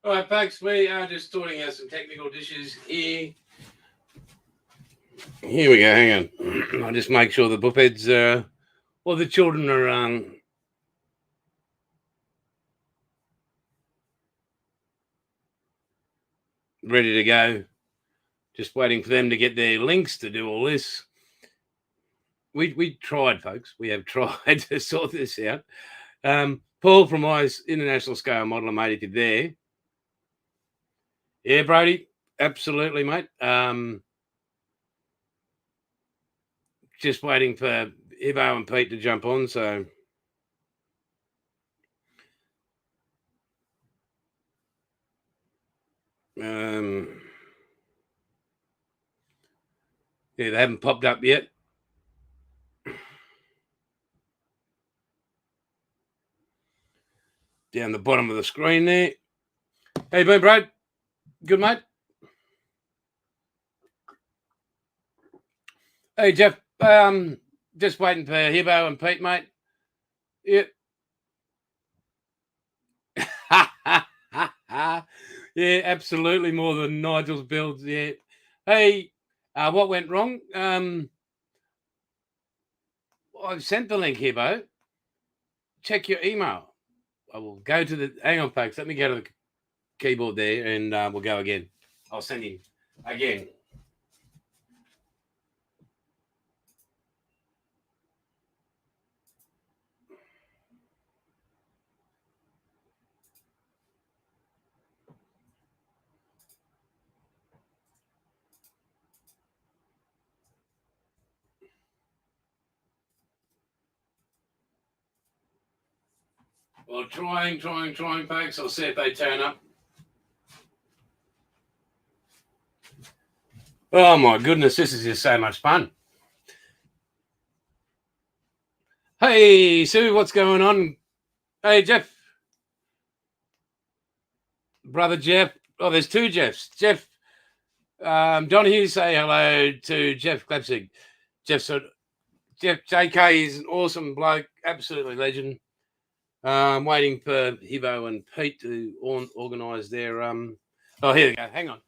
All right, folks, we are just sorting out some technical dishes here. Here we go. Hang on. I'll just make sure the buffets, the children are ready to go. Just waiting for them to get their links to do all this. We tried, folks. We have tried to sort this out. Paul from Wise International Scale Modeler, mate, if you're there. Yeah, Brody, absolutely, mate. Just waiting for Ivo and Pete to jump on, so... yeah, they haven't popped up yet. Down the bottom of the screen there. How you been, bro? Good, mate? Hey, Jeff. Just waiting for Hibbo and Pete, mate. Yep. Yeah, absolutely more than Nigel's builds, yeah. Hey, what went wrong? I've sent the link, Hibbo. Check your email. I will go to the... Hang on, folks. Let me go to the keyboard there and we'll go again. I'll send him again. Well, trying, folks. I'll see if they turn up. Oh, my goodness. This is just so much fun. Hey, Sue, what's going on? Hey, Jeff. Brother Jeff. Oh, there's two Jeffs. Jeff Donahue, say hello to Jeff Klepsig. Jeff JK is an awesome bloke. Absolutely legend. Waiting for Hibbo and Pete to organise their... Oh, here we go. Hang on.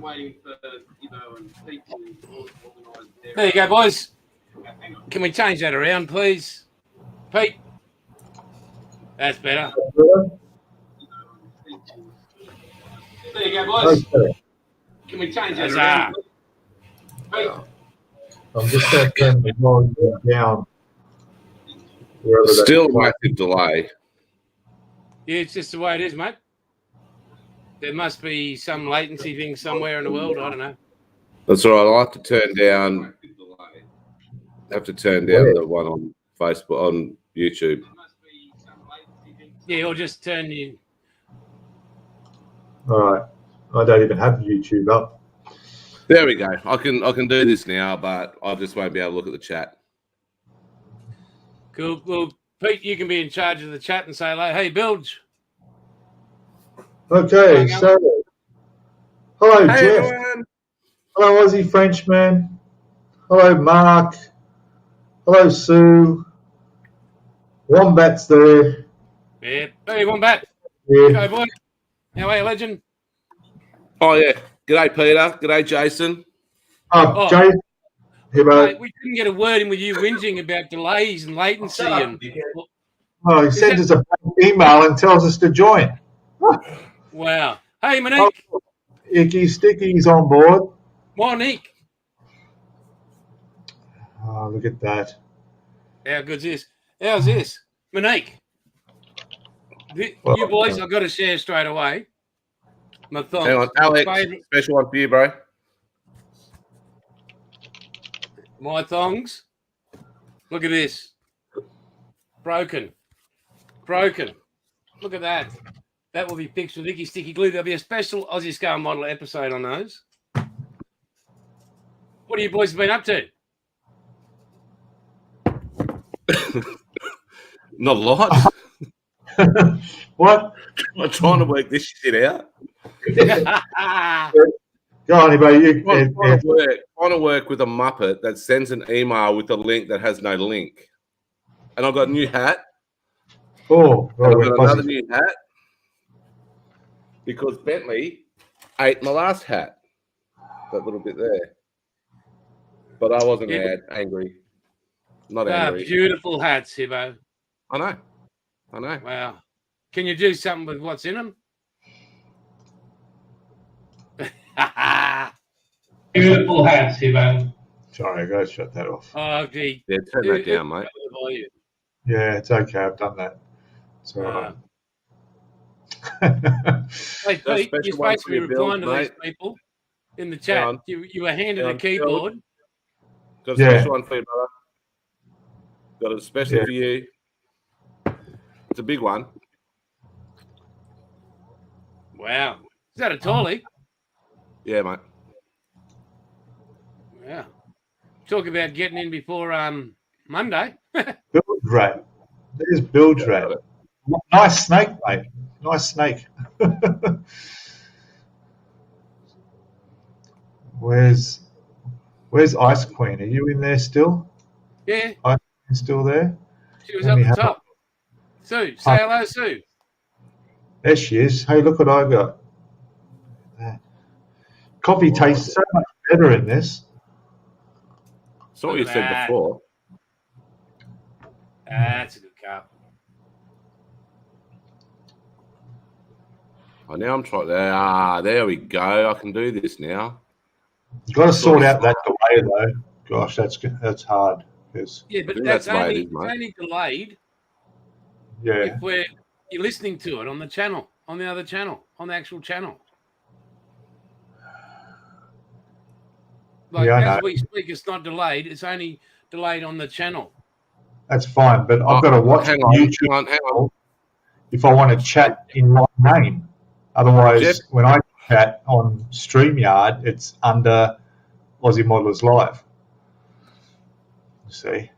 Waiting for Hibbo and Pete to organise their... There you go, boys. Hang on. Can we change that around, please? Pete? That's better. There you go, boys. Okay. Can we change that around? Pete? I'm just going to turn the volume down. Still a massive delay. Yeah, it's just the way it is, mate. There must be some latency thing somewhere in the world. I don't know. That's all right. I'll have to turn down. The one on Facebook, on YouTube. Yeah, or just turn you. All right. I don't even have YouTube up. There we go. I can do this now, but I just won't be able to look at the chat. Cool. Well, Pete, you can be in charge of the chat and say, like, hey, Bilge. Okay, so hello, hey, Jeff. Everyone. Hello, Aussie Frenchman. Hello, Mark. Hello, Sue. Wombat's there. Yeah. Hey, Wombat. Yeah. Go, boy. How are you, legend? Oh, yeah. G'day, Peter. G'day, Jason. Jason. Mate, we couldn't get a word in with you whinging about delays and latency. He sends us a email and tells us to join. Wow. Hey, Monique. Icky Sticky's on board. Monique. Oh, look at that. How good's this? How's this? Monique. You boys, I've got to share straight away. My thongs. Hang on, Alex. Special one for you, bro. My thongs. Look at this. Broken. Look at that. That will be fixed with Icky Sticky Glue. There'll be a special Aussie Scale Modeler episode on those. What have you boys been up to? Not a lot. What? I'm trying to work this shit out. Go on, anybody. Trying to work with a Muppet that sends an email with a link that has no link. And I've got a new hat. Oh, And I've we're got another fuzzy. new hat because Bentley ate my last hat. That little bit there. But I wasn't angry. Not angry. Beautiful hats, Hibbo. I know. Wow. Can you do something with what's in them? Beautiful hats, Hibbo. Sorry, I got to shut that off. Oh, gee. Yeah, turn that down, mate. Yeah, it's okay. I've done that. It's all right. Hey, Pete, you're supposed to be replying to these people in the chat. You were handed a keyboard. Got a special one for you, brother. Got it especially for you. It's a big one. Wow. Is that a tolly? Yeah, mate. Wow. Talk about getting in before Monday. Bilge rat. There's bilge rat. Nice snake, mate. Nice snake. Where's Ice Queen? Are you in there still? Yeah. Ice Queen still there? She was up the top. Sue, say hello, Sue. There she is. Hey, look what I got. Coffee tastes so much better in this. That's what you said before. That's a good cup. Oh, now I'm trying. There we go. I can do this now. You've got to sort out that delay, though. Gosh, that's hard. Yeah, but that's only delayed. Yeah. If you're listening to it on the channel, on the other channel, on the actual channel. Like as we speak, it's not delayed. It's only delayed on the channel. That's fine, but I've got to watch YouTube hang on. if I want to chat in my name. Otherwise, when I chat on StreamYard, it's under Aussie Modelers Live. You see?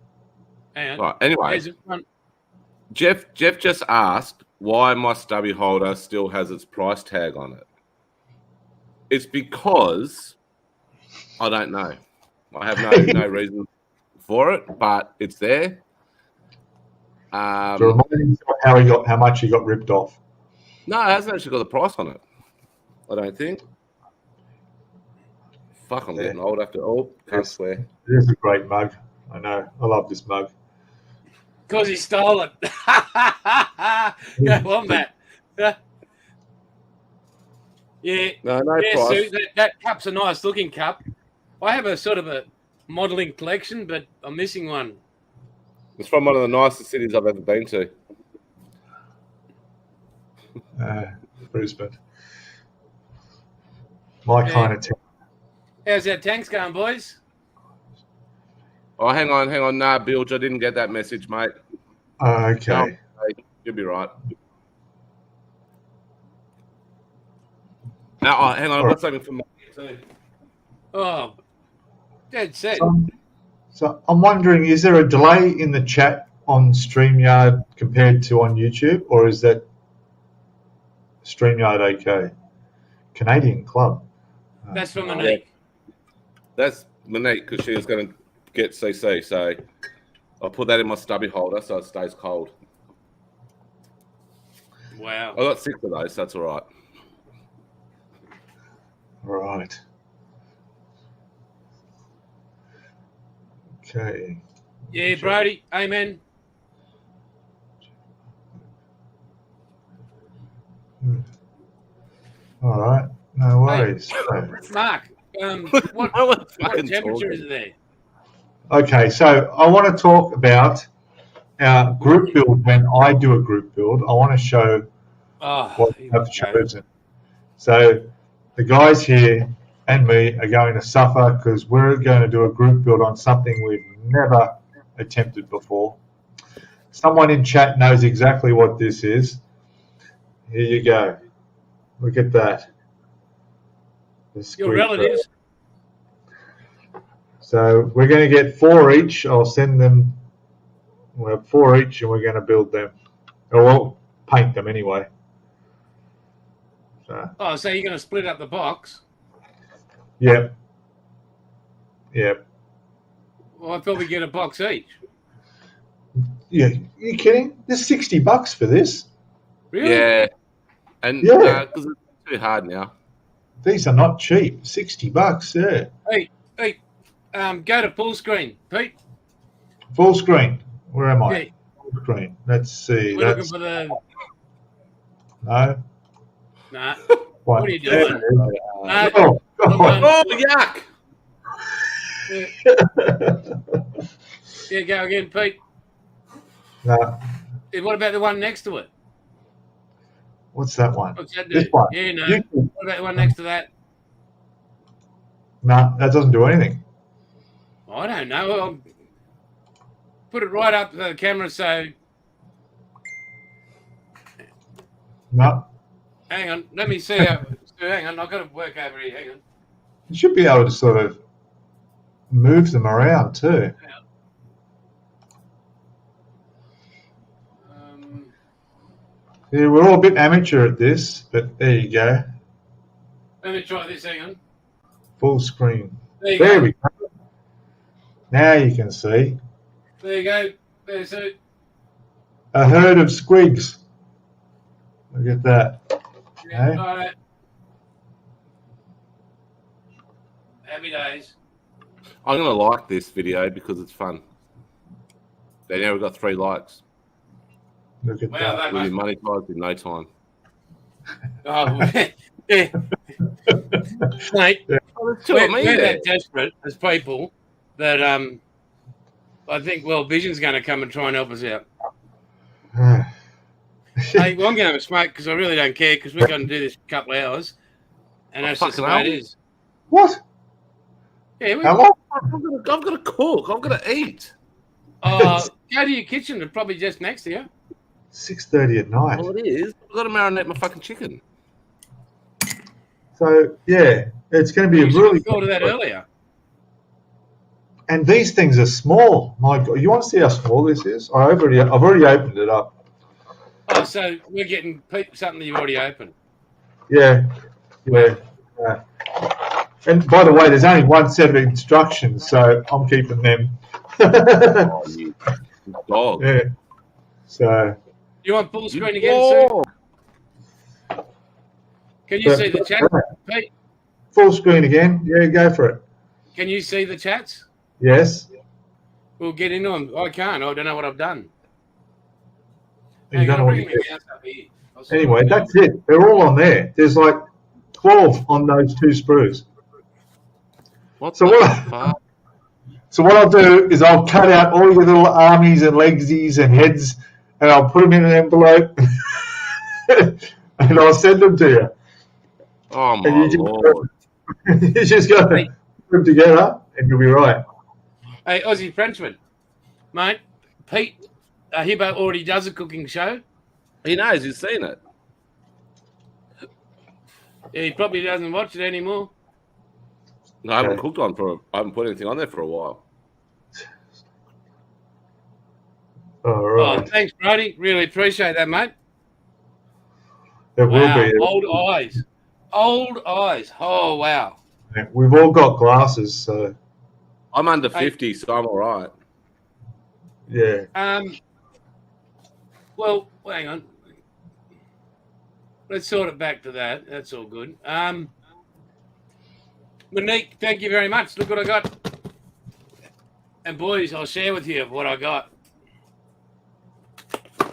Right. Anyway, Jeff just asked why my stubby holder still has its price tag on it. It's because I don't know. I have no reason for it, but it's there. To remind himself how much he got ripped off. No, it hasn't actually got the price on it. I don't think. Fuck, I'm getting old after all. Can't swear. It is a great mug. I know. I love this mug. Because he stole it. Go on, Matt. Yeah. No price. Sue, that cup's a nice looking cup. I have a sort of a modelling collection, but I'm missing one. It's from one of the nicest cities I've ever been to. Brisbane. My kind of town. How's that tanks going, boys? Oh, hang on. Nah, Bilge, I didn't get that message, mate. Okay. No, you'll be right. Now, hang on. I've got something for Mike too. Oh, dead set. So I'm wondering, is there a delay in the chat on StreamYard compared to on YouTube, or is that StreamYard okay? Canadian Club. That's from Monique. That's Monique because she was going to get CC, so I'll put that in my stubby holder so it stays cold. Wow. I got 6 of those, so that's all right. Right. Okay. Yeah, Brody. Amen. All right. No worries. Hey, Mark, what temperature is it there? Okay, so I want to talk about our group build. When I do a group build, I want to show what I've chosen. So the guys here and me are going to suffer because we're going to do a group build on something we've never attempted before. Someone in chat knows exactly what this is. Here you go. Look at that. Your relatives. So we're going to get 4 each. I'll send them. We'll have 4 each, and we're going to build them. Or we'll paint them anyway. So you're going to split up the box? Yep. Yep. Well, I thought we'd get a box each. Yeah, are you kidding? There's $60 for this. Really? Yeah. And Yeah. because it's too hard now. These are not cheap. $60, yeah. Hey, go to full screen, Pete. Full screen. Where am I? Yeah. Full screen. Let's see. We're looking for the. No. Nah. What are you doing? No. No. Oh, God. Oh, yuck! Yeah, go again, Pete. No. What about the one next to it? What's that one? What's that do? This one. Yeah, no. YouTube. What about the one next to that? No, that doesn't do anything. I don't know. I'll put it right up to the camera so. No. Hang on. Let me see. Hang on. I've got to work over here. Hang on. You should be able to sort of move them around too. Yeah, we're all a bit amateur at this, but there you go. Let me try this. Hang on. Full screen. There we go. Now you can see. There you go. There's it. A herd of squigs. Look at that. Yeah, Hey? all right. Happy days. I'm going to like this video because it's fun. They now we've got 3 likes. Look at Wow, that. We'll be monetized in no time. Oh, yeah. Mate, Yeah. we're that desperate as people that I think World Vision's going to come and try and help us out. Hey, well, I'm going to have a smoke because I really don't care because we're going to do this for a couple of hours. And that's just the way it is. What? Yeah, I've got to cook. I've got to eat. Go to your kitchen. They're probably just next to you. 6:30 at night. Well, it is. I've got to marinate my fucking chicken. So yeah, it's going to be You a should really. have thought of that earlier. And these things are small. My God, you want to see how small this is? I've already opened it up. Oh, so we're getting something that you've already opened. Yeah. And by the way, there's only one set of instructions, so I'm keeping them. Oh, you dog. Yeah. So. You want full screen again, sir? Can you see the chat, Pete? Full screen again? Yeah, go for it. Can you see the chats? Yes. We'll get into them. I can't. I don't know what I've done. You don't know what you did. Up here. Anyway, that's it. They're all on there. There's like 12 on those 2 sprues. So what I'll do is I'll cut out all your little armies and legsies and heads, and I'll put them in an envelope, and I'll send them to you. Oh my Lord! You just got to put them together, and you'll be right. Hey, Aussie Frenchman, mate, Pete Hibbo already does a cooking show. He knows. He's seen it. Yeah, he probably doesn't watch it anymore. No, I haven't cooked on I haven't put anything on there for a while. All right. Oh, thanks, Brody. Really appreciate that, mate. There will be. Old eyes. Old eyes. Oh, wow. We've all got glasses, so. I'm under 50, so I'm all right. Yeah. Well, hang on. Let's sort it back to that. That's all good. Monique, thank you very much. Look what I got. And boys, I'll share with you what I got.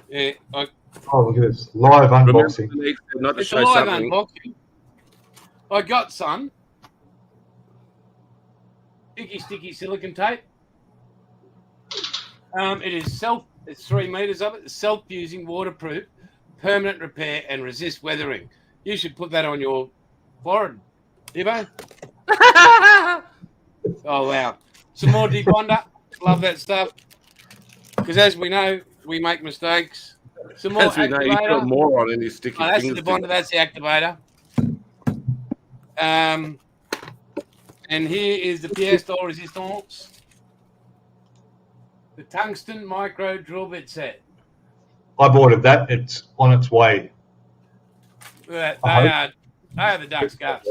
Yeah. Oh, look at this. Live unboxing. It's a live unboxing. I got some icky sticky silicone tape. It is it's 3 meters of it. It's self-fusing, waterproof, permanent repair, and resist weathering. You should put that on your forehead, Ibo. Oh wow! Some more debonder. Love that stuff. Because as we know, we make mistakes. Some more as we know, you put more on in your sticky that's fingers. the debonder. That's the activator. And here is the pièce de résistance. The tungsten micro drill bit set. I've ordered that. It's on its way. They are the duck's guts.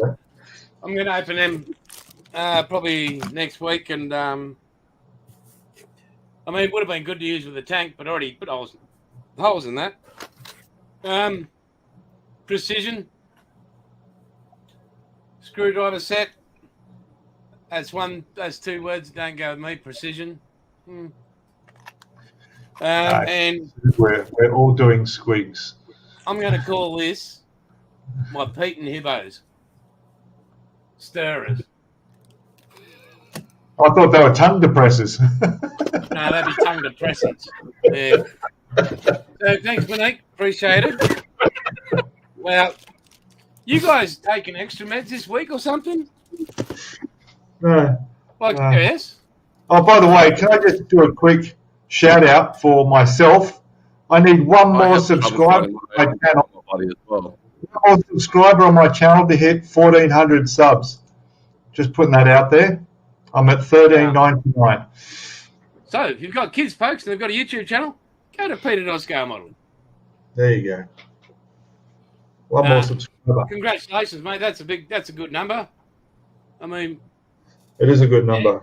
I'm going to open them probably next week, and I mean, it would have been good to use with the tank, but already put holes in that. Precision. Screwdriver set. That's two words that don't go with me. Precision. And we're all doing squigs. I'm going to call this my Pete and Hibbos stirrers. I thought they were tongue depressors. No, that'd be tongue depressants. Yeah. So thanks, Monique. Appreciate it. Well, you guys taking extra meds this week or something? No. Yes. Oh, by the way, can I just do a quick shout out for myself? I need one more subscriber on my channel. One more subscriber on my channel to hit 1,400 subs. Just putting that out there. I'm at 13.99. So if you've got kids, folks, and they've got a YouTube channel, go to Peter Scale Modeling. There you go. One more subscriber. Congratulations, mate. That's a good number. I mean, it is a good number. Yeah.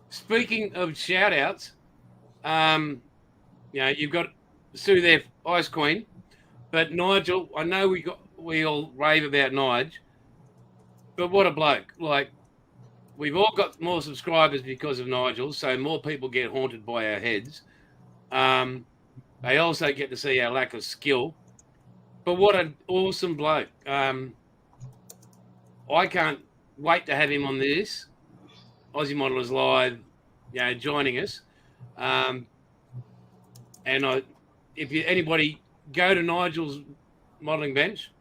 Speaking of shout outs, you've got Sue there, Ice Queen, but Nigel, I know we all rave about Nige, but what a bloke. Like, we've all got more subscribers because of Nigel, so more people get haunted by our heads. They also get to see our lack of skill. But what an awesome bloke. I can't wait to have him on this. Aussie Modelers Live, joining us. If anybody go to Nigel's modelling bench,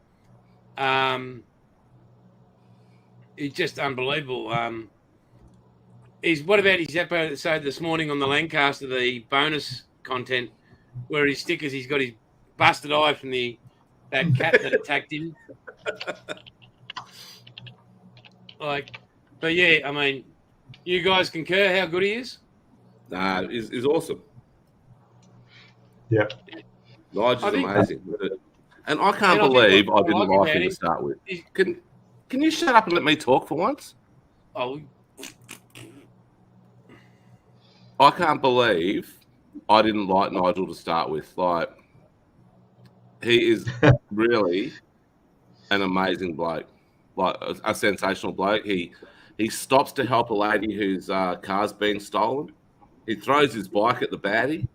he's just unbelievable. What about his episode this morning on the Lancaster, the bonus content, where his stickers, he's got his busted eye from that cat that attacked him. But yeah, I mean, you guys concur how good he is? Nah, he's awesome. Yeah. Nige is amazing. And I can't believe I didn't like him to start with. Can you shut up and let me talk for once? Oh. I can't believe I didn't like Nigel to start with. Like, he is really an amazing bloke, like a sensational bloke. He stops to help a lady whose car's been stolen. He throws his bike at the baddie,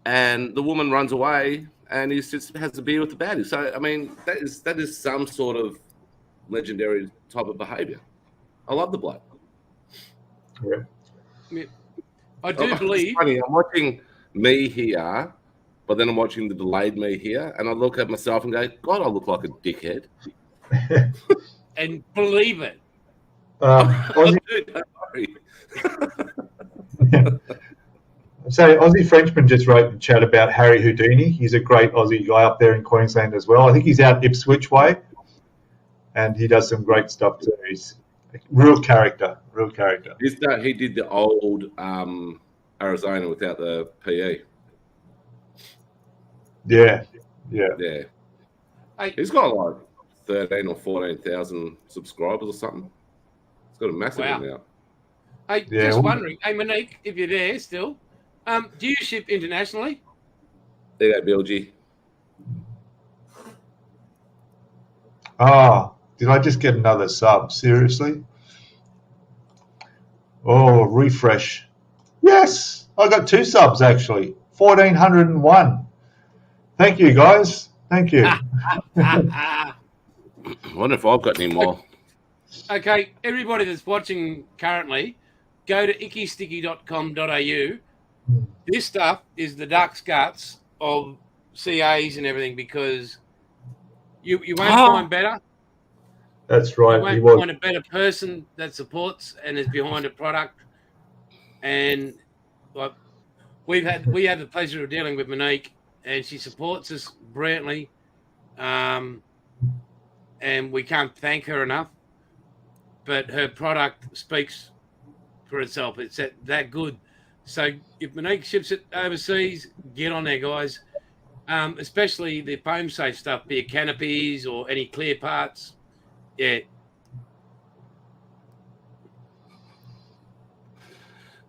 and the woman runs away, and he has a beer with the baddie. So, I mean, that is some sort of legendary type of behaviour. I love the bloke. Yeah. I do believe. It's funny. I'm watching me here, but then I'm watching the delayed me here, and I look at myself and go, God, I look like a dickhead. And believe it. So Aussie Frenchman just wrote in the chat about Harry Houdini. He's a great Aussie guy up there in Queensland as well. I think he's out Ipswich way, and he does some great stuff too. He's a real character. He did the old Arizona without the PE. Yeah. He's got like 13 or 14,000 subscribers or something. He's got a massive one now. Just wondering, Monique, if you're there still, do you ship internationally? There you go, BLG. Did I just get another sub? Seriously? Oh, refresh. Yes, I got 2 subs actually. 1,401. Thank you, guys. Thank you. I wonder if I've got any more. Okay, everybody that's watching currently, go to ickysticky.com.au. This stuff is the duck's guts of CAs and everything, because you won't find better. That's right. You won't find a better person that supports and is behind a product. And we have the pleasure of dealing with Monique, and she supports us brilliantly. And we can't thank her enough. But her product speaks for itself. It's that good. So if Monique ships it overseas, get on there, guys. Especially the foam safe stuff, be it canopies or any clear parts. Yeah.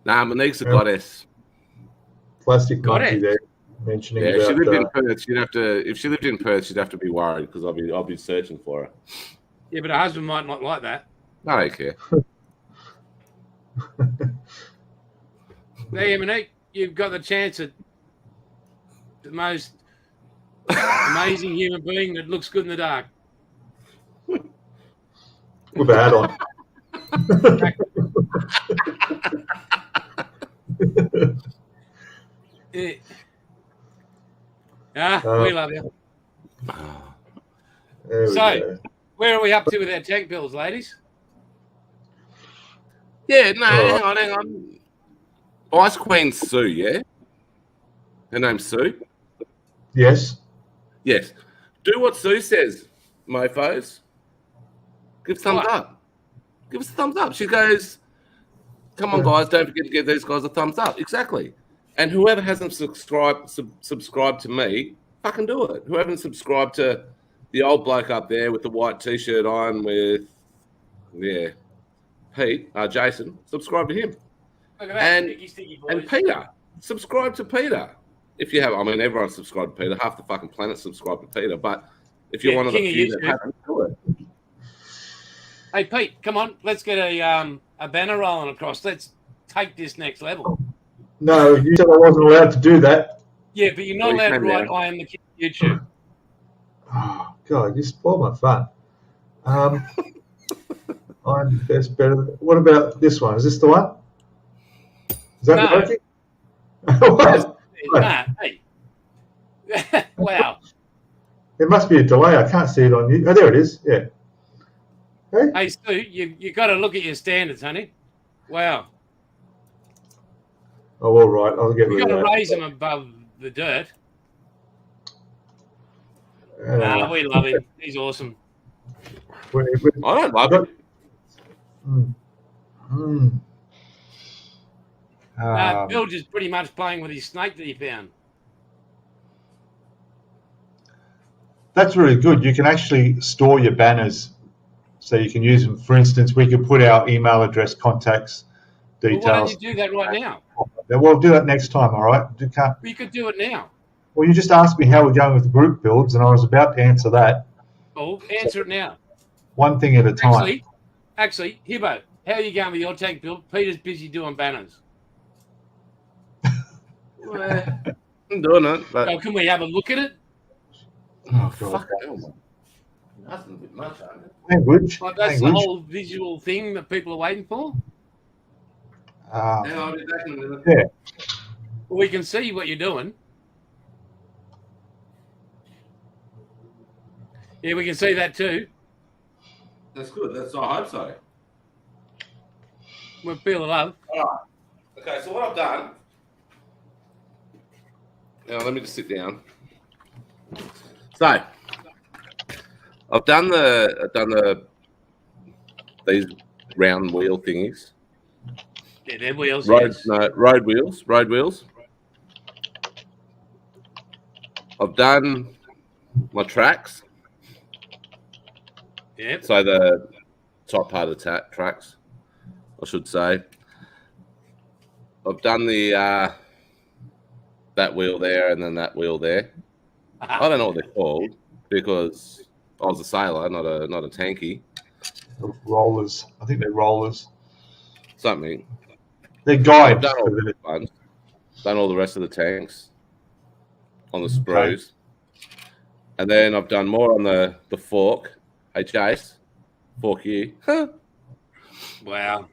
Nah, Monique's a goddess. Plastic monkey there mentioning if she about lived in Perth, she'd have to. If she lived in Perth, she'd have to be worried because I'll be searching for her. Yeah, but her husband might not like that. I don't care. There, Monique, you've got the chance at the most amazing human being that looks good in the dark. With a hat on. We love you. So, where are we up to with our tank bills, ladies? Yeah, no, hang on. Ice Queen Sue, yeah? Her name's Sue? Yes. Yes. Do what Sue says, mofos. Give thumbs up. Give us a thumbs up. She goes, come on, guys, don't forget to give these guys a thumbs up. Exactly. And whoever hasn't subscribed to me, fucking do it. Who haven't subscribed to the old bloke up there with the white T-shirt on with, Pete, Jason, subscribe to him. Look at that. And Peter, subscribe to Peter. If you have, I mean, everyone subscribed to Peter. Half the fucking planet subscribed to Peter. But if you're one of the few that haven't, do it. Hey, Pete, come on. Let's get a banner rolling across. Let's take this next level. No, you said I wasn't allowed to do that. Yeah, but you're not allowed to write I am the king of YouTube. Oh, God, you spoiled my fun. I'm best, better. What about this one? Is this the one? Is that working? Nah, hey. Wow. There must be a delay. I can't see it on you. Oh, there it is. Yeah. Hey, Stu, you got to look at your standards, honey. Wow. Oh, all right. I'll get rid of that. You've got to raise them above the dirt. We love him. He's awesome. I don't love him. Bill just pretty much playing with his snake that he found. That's really good. You can actually store your banners so you can use them. For instance, we could put our email address, contacts, details. Well, why don't you do that right now? Well, we'll do that next time, all right? You could do it now. Well, you just asked me how we're going with the group builds, and I was about to answer that. Well, answer it now. One thing at a time. Actually, Hibbo, how are you going with your tank build? Peter's busy doing banners. Well, I'm doing it. But... So can we have a look at it? Oh, God. Fuck that's a bit much, aren't it? Language. Like that's the whole visual thing that people are waiting for? I'll be back in a minute. Yeah. Well, we can see what you're doing. Yeah, we can see that too. That's good. I hope so. We'll feel the love. All right. Okay, so what I've done. Now, let me just sit down. So, I've done these round wheel thingies. Yeah, they're wheels. Road wheels. I've done my tracks. Yep. So the top part of the tracks, I should say. I've done the that wheel there and then that wheel there. I don't know what they're called because I was a sailor, not a tanky. Rollers. I think they're rollers. Something. They're guides. I've done all the rest of the tanks on the sprues. Okay. And then I've done more on the fork. Hey, Chase. Fork you. Wow.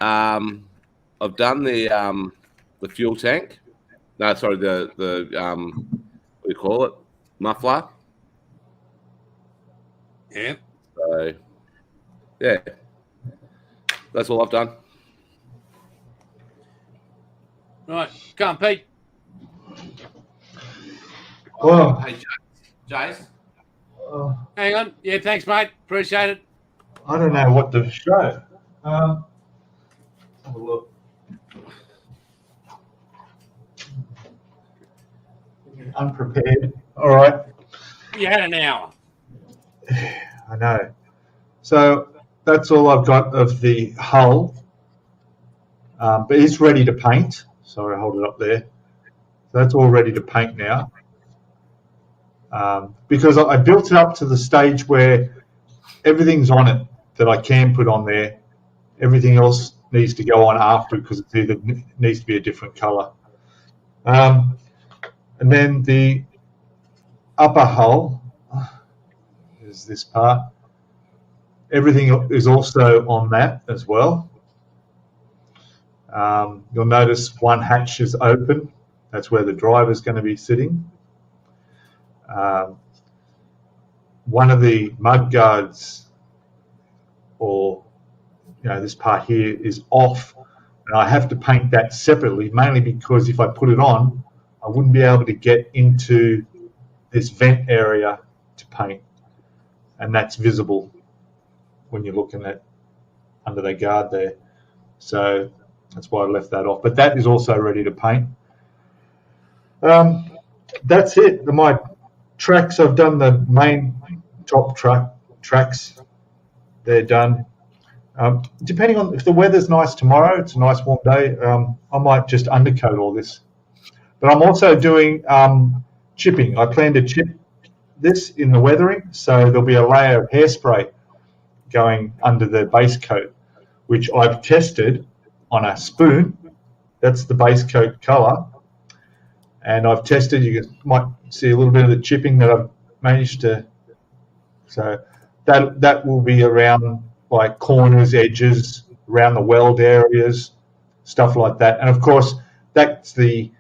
I've done the fuel tank. No, sorry, the what do you call it? Muffler. Yeah. So, yeah. That's all I've done. Right. Come on, Pete. Well, hey, Jace. Hang on. Yeah, thanks, mate. Appreciate it. I don't know what to show. Have a look. Unprepared. All right. You had an hour. I know. So that's all I've got of the hull. But it's ready to paint. Sorry, hold it up there. So that's all ready to paint now. Because I built it up to the stage where everything's on it that I can put on there. Everything else needs to go on after because it either needs to be a different colour. And then the upper hull is this part. Everything is also on that as well. You'll notice one hatch is open. That's where the driver's going to be sitting. One of the mud guards, or this part here, is off, and I have to paint that separately, mainly because if I put it on, I wouldn't be able to get into this vent area to paint, and that's visible when you're looking at under the guard there. So that's why I left that off. But that is also ready to paint. That's it. My tracks, I've done the main top tracks. They're done. Depending on if the weather's nice tomorrow, it's a nice warm day, I might just undercoat all this. But I'm also doing chipping. I plan to chip this in the weathering, so there'll be a layer of hairspray going under the base coat, which I've tested on a spoon. That's the base coat colour. And I've tested, you might see a little bit of the chipping that I've managed to, so that will be around like corners, edges, around the weld areas, stuff like that. And of course, that's the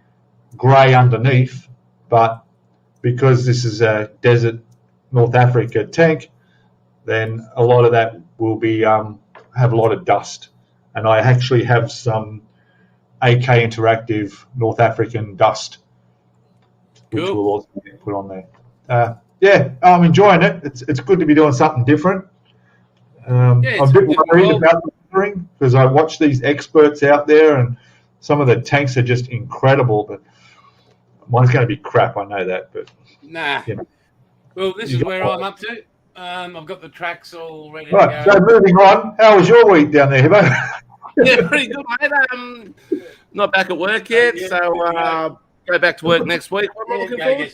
grey underneath, but because this is a desert North Africa tank, then a lot of that will be have a lot of dust. And I actually have some AK Interactive North African dust, which will also be put on there. Yeah, I'm enjoying it. It's good to be doing something different. I'm a bit worried about the weathering because I watch these experts out there and some of the tanks are just incredible, but mine's going to be crap, I know that. But nah. Well, this is where I'm up to. I've got the tracks all ready to go. So moving on, how was your week down there, Hibbo? Yeah, pretty good, mate. Not back at work yet, so go back to work next week. What am I looking forward to?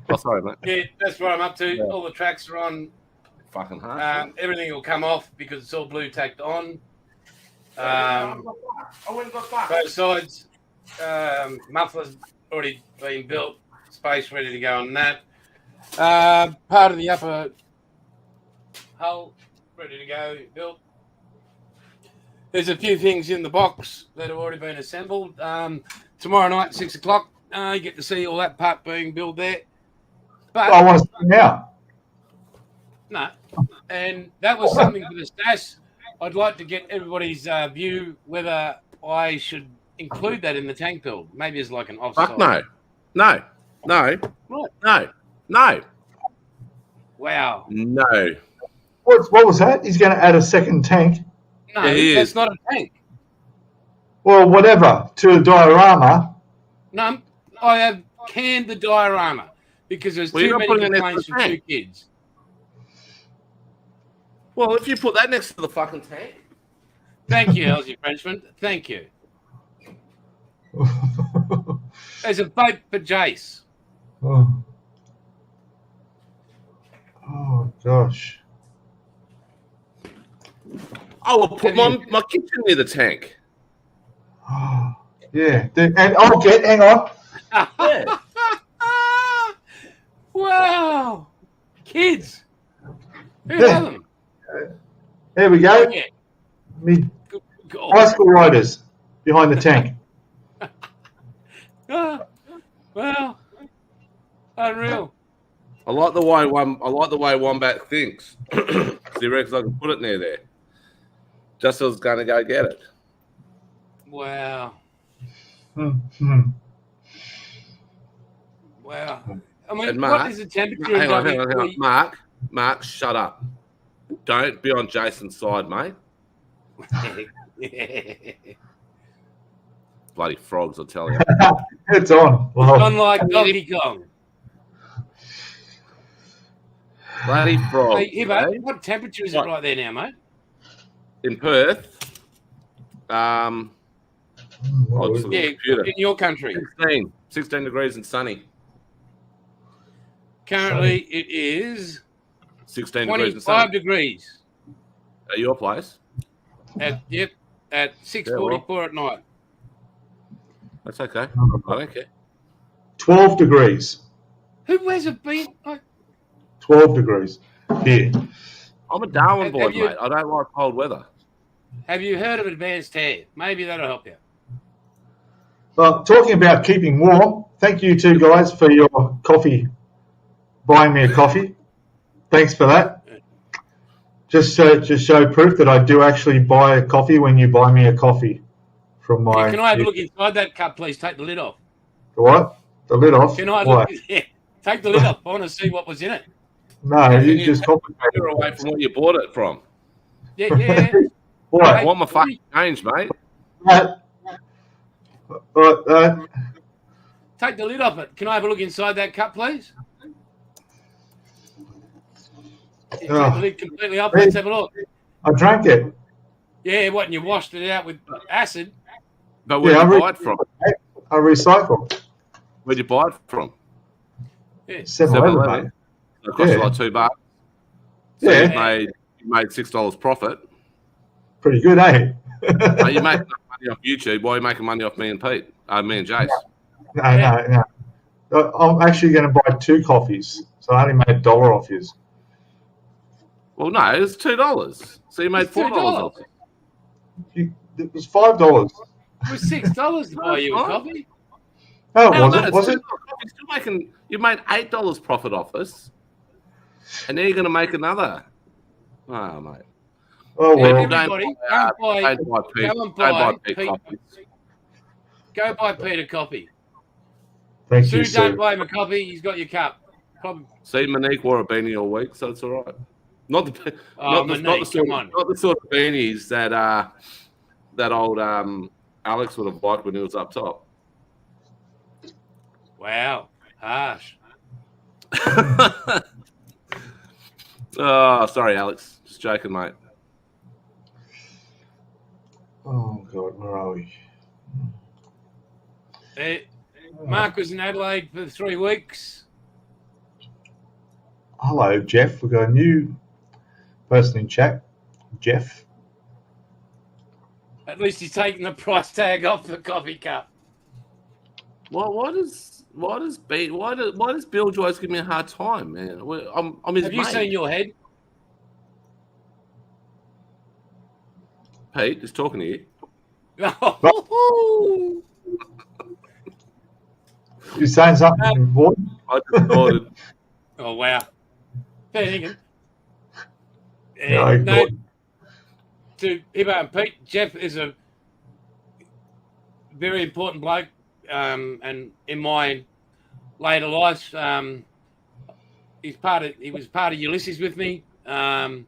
So, sorry, mate. Yeah, that's what I'm up to. Yeah. All the tracks are on. Fucking hard. Everything will come off because it's all blue tacked on. Both sides. Muffler's already been built. Space ready to go on that. Part of the upper hull ready to go, built. There's a few things in the box that have already been assembled. Tomorrow night, 6 o'clock, you get to see all that part being built there. But I want to see now. No, and that was something for the stash. I'd like to get everybody's view whether I should include that in the tank build. Maybe as like an offside. Fuck no. What? No. Wow. No. What was that? He's going to add a second tank? No, that's not a tank. Well, whatever, to a diorama. No, I have canned the diorama because there's too many complaints from 2 kids. Well, if you put that next to the fucking tank. Thank you, Aussie Frenchman. Thank you. There's a boat for Jace. Oh gosh. I will put my kitchen near the tank. Yeah. And I'll hang on. Yeah. Wow. Kids. Who are them? There we go. High school riders behind the tank. Well, unreal. I like the way Wombat thinks. So he reckons I can put it near there. Just as I was going to go get it. Wow. Wow. I mean, Mark, what is the temperature? Hang on. Mark, shut up. Don't be on Jason's side, mate. Bloody frogs, I'll tell you. It's on. Well, it's on like Donkey Kong. Bloody frogs. Hey, Ivo, what temperature is it right there now, mate? In Perth, In your country. 16 degrees and sunny. Currently, it is 16 degrees and sunny. 25 degrees. At your place? At 6:44 at night. That's okay. I don't care. 12 degrees. Who has it been? 12 degrees here. I'm a Darwin boy, mate. I don't like cold weather. Have you heard of advanced hair? Maybe that'll help you. Well, talking about keeping warm, thank you two guys for your coffee, buying me a coffee. Thanks for that. Just show proof that I do actually buy a coffee when you buy me a coffee from my... Can I have a look inside that cup, please? Take the lid off. The what? The lid off? Can I look? Yeah, take the lid off. I want to see what was in it. No, you just complicated. Away from where you bought it from. Yeah. What? I want my fucking change, mate. Take the lid off it. Can I have a look inside that cup, please? Take the lid completely off. Let's have a look. I drank it. Yeah, what? And you washed it out with acid? But where'd you buy it from? I recycle. Where'd you buy it from? Yeah. 7-Eleven. It cost you like $2. So you made $6 profit. Pretty good, eh? No, you make money off YouTube. Why are you making money off me and Pete? Me and Jace. No. I'm actually going to buy 2 coffees, so I only made $1 off yours. Well, no, it was $2. So you made $4 off it. It was $5. It was $6 to buy you a coffee. Oh, was it? You made $8 profit off us, and now you're going to make another. Oh, mate. Oh, well. Everybody, go buy Pete a coffee. Thank you, Sue, don't buy him a coffee. He's got your cup. See, Monique wore a beanie all week, so it's all right. Not the sort of beanies that old Alex would have liked when he was up top. Wow, harsh. Oh, sorry, Alex. Just joking, mate. Oh, God, where are we? Mark was in Adelaide for 3 weeks. Hello, Jeff. We've got a new person in chat, Jeff. At least he's taking the price tag off the coffee cup. Why does Bill Joyce give me a hard time, man? I'm his Have mate. you seen your head? Pete is talking to you. You saying something important? I just thought it. Oh, wow. Fair thinking. No, to Ibo and Pete, Jeff is a very important bloke, and in my later life, he was part of Ulysses with me. Him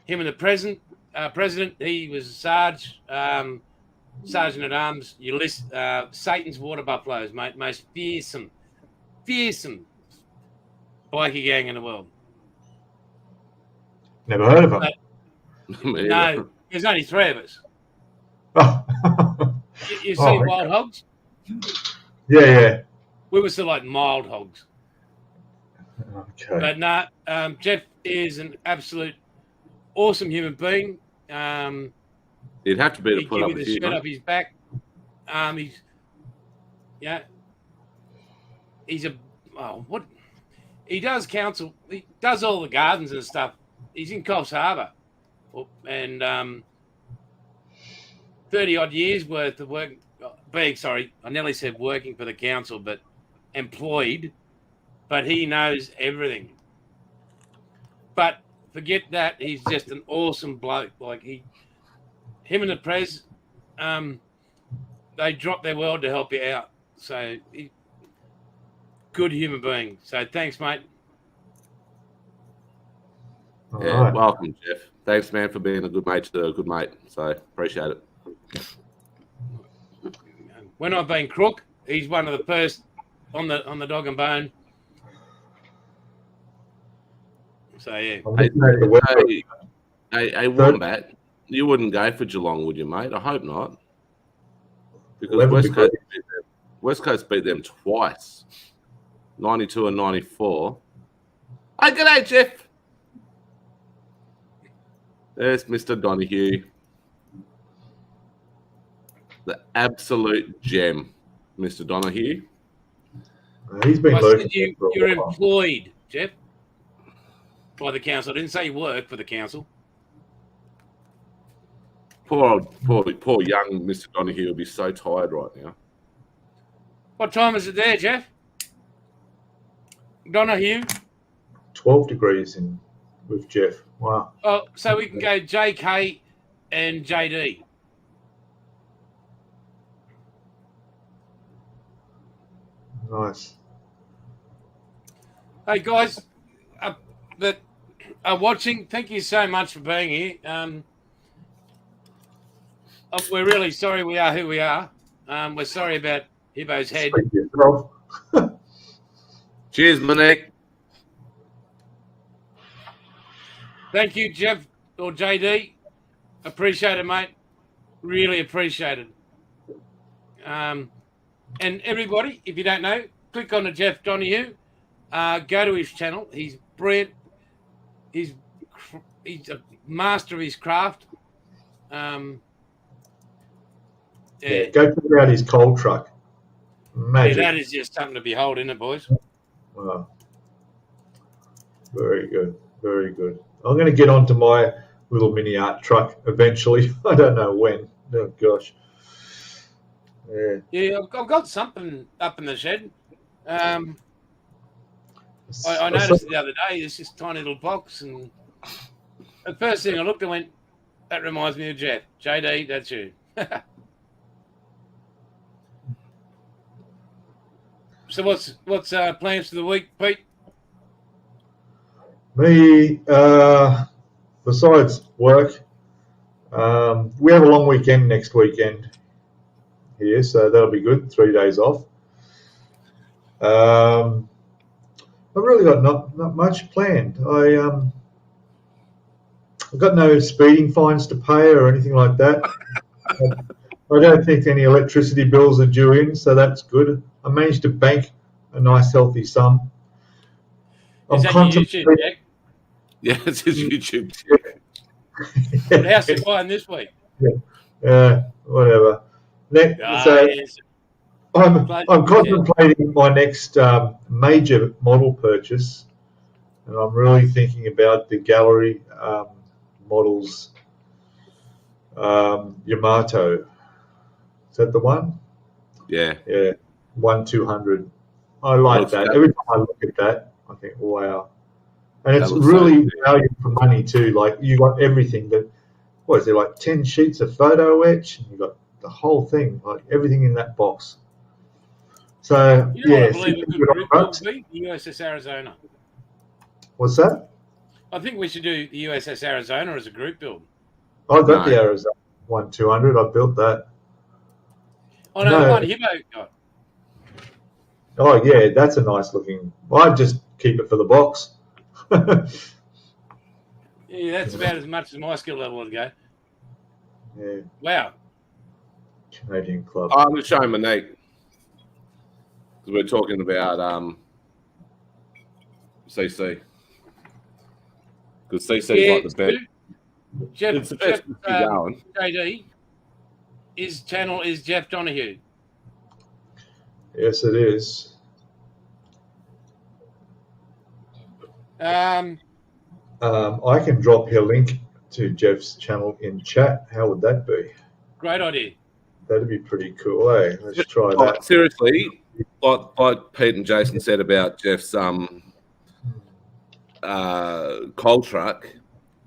and the president, he was sergeant at arms. Ulysses, Satan's water buffaloes, mate, most fearsome bikie gang in the world. Never heard of him. No, there's only 3 of us. Oh. You see wild hogs? Yeah. We were still like mild hogs. Okay. But no, Jeff is an absolute awesome human being. He'd have to be to put up with with the you, shirt mate. up his back. He does counsel. He does all the gardens and stuff. He's in Coffs Harbour, and 30-odd years worth of work. I nearly said working for the council, but employed. But he knows everything. But forget that, he's just an awesome bloke. Like him and the Prez, they drop their world to help you out. So, good human being. So, thanks, mate. Yeah, welcome, Jeff. Thanks, man, for being a good mate to a good mate. So, appreciate it. When I've been crook, he's one of the first on the dog and bone. So, yeah. Hey, Wombat, you wouldn't go for Geelong, would you, mate? I hope not. because West Coast beat them twice, 92 and 94. Hey, g'day, Jeff. There's Mr. Donahue. The absolute gem, Mr. Donahue. He's been looking. You're employed, Jeff, by the council. I didn't say you work for the council. Poor young Mr. Donahue will be so tired right now. What time is it there, Jeff? Donahue? 12 degrees with Jeff. Wow. Oh, so we can go JK and JD. Nice. Hey, guys that are watching, thank you so much for being here. We're really sorry we are who we are. We're sorry about Hibbo's head. Cheers, Monique. Thank you, Jeff or JD. Appreciate it, mate. Really appreciate it. And everybody, if you don't know, click on the Jeff Donahue. Go to his channel. He's brilliant. He's a master of his craft. Go check out his coal truck. Magic. Yeah, that is just something to behold, isn't it, boys? Wow. Very good. Very good. I'm going to get onto my little mini art truck eventually. I don't know when. Oh, gosh. Yeah, I've got something up in the shed. I noticed it the other day. It's this tiny little box, and the first thing I looked and went, that reminds me of Jeff. JD, that's you. So what's plans for the week, Pete? Me, besides work, we have a long weekend next weekend here, so that'll be good. 3 days off. I've really got not much planned. I've got no speeding fines to pay or anything like that. I don't think any electricity bills are due in, so that's good. I managed to bank a nice healthy sum. Is that your YouTube, Jack? Yeah, it's his YouTube. What house are you buying this week? Yeah, whatever. Yes. I'm contemplating my next major model purchase, and I'm really thinking about the gallery models. Yamato, is that the one? Yeah. 1-200. I like that. Every time I look at that, I think, wow. And it's really value for money too. Like you got everything. What is there, like 10 sheets of photo etch, and you got the whole thing, like everything in that box. So you know, I believe a good group will be the USS Arizona. What's that? I think we should do the USS Arizona as a group build. I got the Arizona 1-200. I built that. Oh no, the one Hibbo got. Oh yeah, that's a nice looking. I'd just keep it for the box. Yeah, that's about as much as my skill level would go. Yeah. Wow. Canadian Club. I'm going to show Monique. Because we're talking about CC. Because CC's like the best. Jeff, it's the best going. JD, his channel is Jeff Donahue. Yes, it is. I can drop your link to Jeff's channel in chat. How would that be? Great idea. That'd be pretty cool, eh? Let's try that. Seriously, like Pete and Jason said about Jeff's coal truck,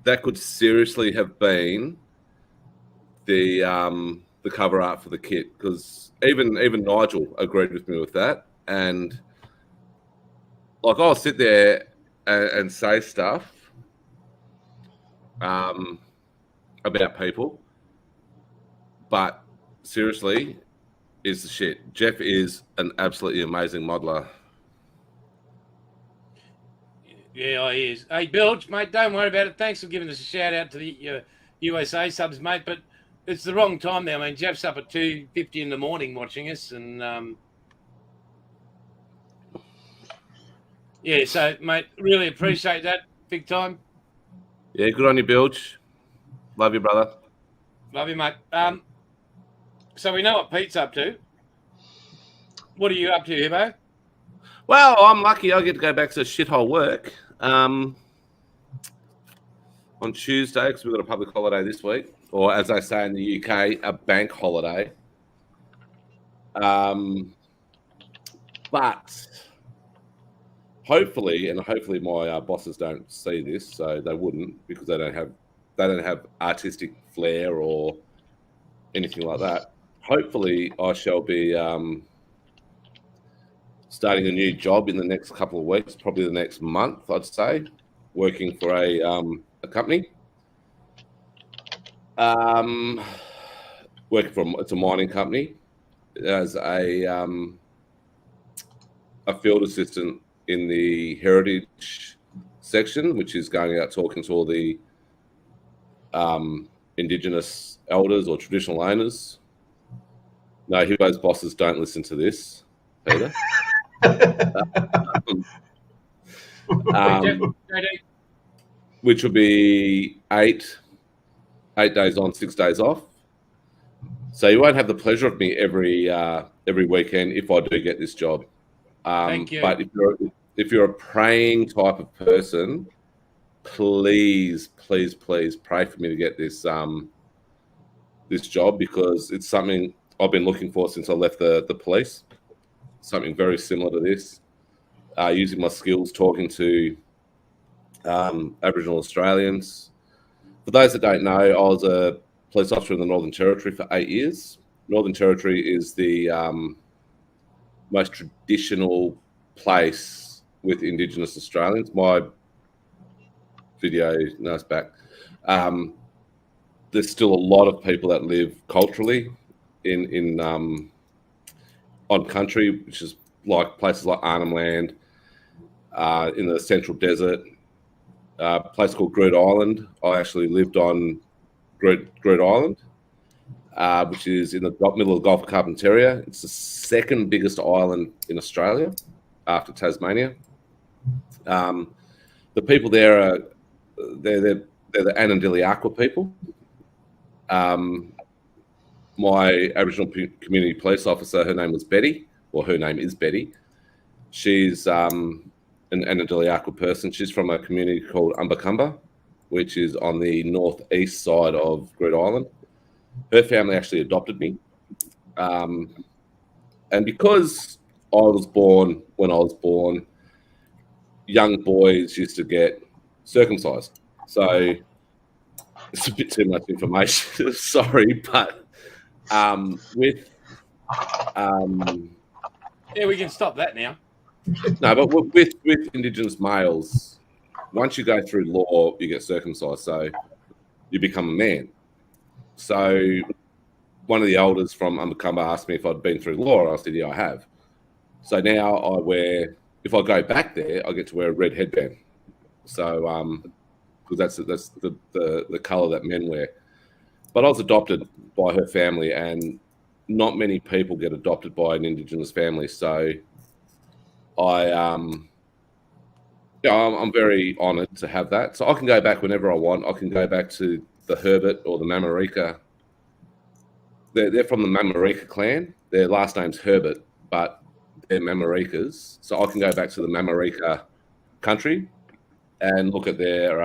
that could seriously have been the cover art for the kit, because even Nigel agreed with me with that. And like I'll sit there and say stuff about people, but seriously, is the shit. Jeff is an absolutely amazing modeler. Yeah, he is. Hey, Bilge, mate, don't worry about it. Thanks for giving us a shout out to the USA subs, mate. But it's the wrong time now. I mean, Jeff's up at 2:50 in the morning watching us, and yeah. So, mate, really appreciate that big time. Yeah, good on you, Bilge. Love you, brother. Love you, mate. So we know what Pete's up to. What are you up to, Hibbo? Well, I'm lucky. I get to go back to shithole work on Tuesday because we've got a public holiday this week, or as they say in the UK, a bank holiday. But hopefully my bosses don't see this, so they wouldn't, because they don't have artistic flair or anything like that. Hopefully, I shall be starting a new job in the next couple of weeks, probably the next month, I'd say, working for a company. It's a mining company as a field assistant in the heritage section, which is going out talking to all the Indigenous elders or traditional owners. No, Hibbo's bosses don't listen to this, Peter. Which will be 8 days on, 6 days off. So you won't have the pleasure of me every weekend if I do get this job. Thank you. But if you're a praying type of person, please pray for me to get this this job, because it's something I've been looking for since I left the police. Something very similar to this, using my skills talking to Aboriginal Australians. For those that don't know, I was a police officer in the Northern Territory for 8 years. Northern Territory is the most traditional place with Indigenous Australians. My video, no, it's back. There's still a lot of people that live culturally in on country, which is like places like Arnhem Land, in the Central Desert, a place called Groote Eylandt. I actually lived on Groote Eylandt, which is in the middle of the Gulf of Carpentaria. It's the second biggest island in Australia after Tasmania. The people there are they're the Anandiliaqua people. My Aboriginal community police officer, her name is Betty. She's an Anandiliaqua person. She's from a community called Umbakamba, which is on the northeast side of Groote Eylandt. Her family actually adopted me. And because I was born when I was born, young boys used to get circumcised. So it's a bit too much information. Sorry, but with yeah, we can stop that now. No, but with Indigenous males, once you go through law, you get circumcised, so you become a man. So one of the elders from Umbakamba asked me if I'd been through law, and I said, yeah, I have. So now if I go back there, I get to wear a red headband. So because that's the colour that men wear. But I was adopted by her family, and not many people get adopted by an Indigenous family. So I'm very honoured to have that. So I can go back whenever I want. I can go back to the Herbert or the Mamarika. They're from the Mamarika clan. Their last name's Herbert, but they're Mamarikas. So I can go back to the Mamarika country and look at their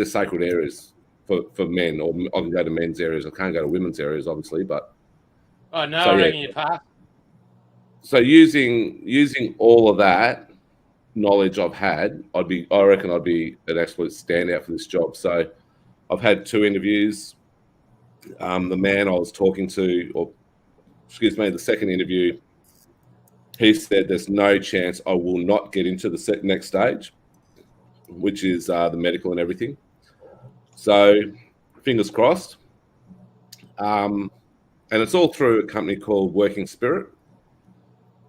sacred areas for men, or I can go to men's areas. I can't go to women's areas, obviously, but I reckon you pass. So using all of that knowledge I've had, I reckon I'd be an absolute standout for this job. So I've had 2 interviews. The man I was talking to, the second interview, he said there's no chance I will not get into the next stage, which is the medical and everything. So fingers crossed. And it's all through a company called Working Spirit,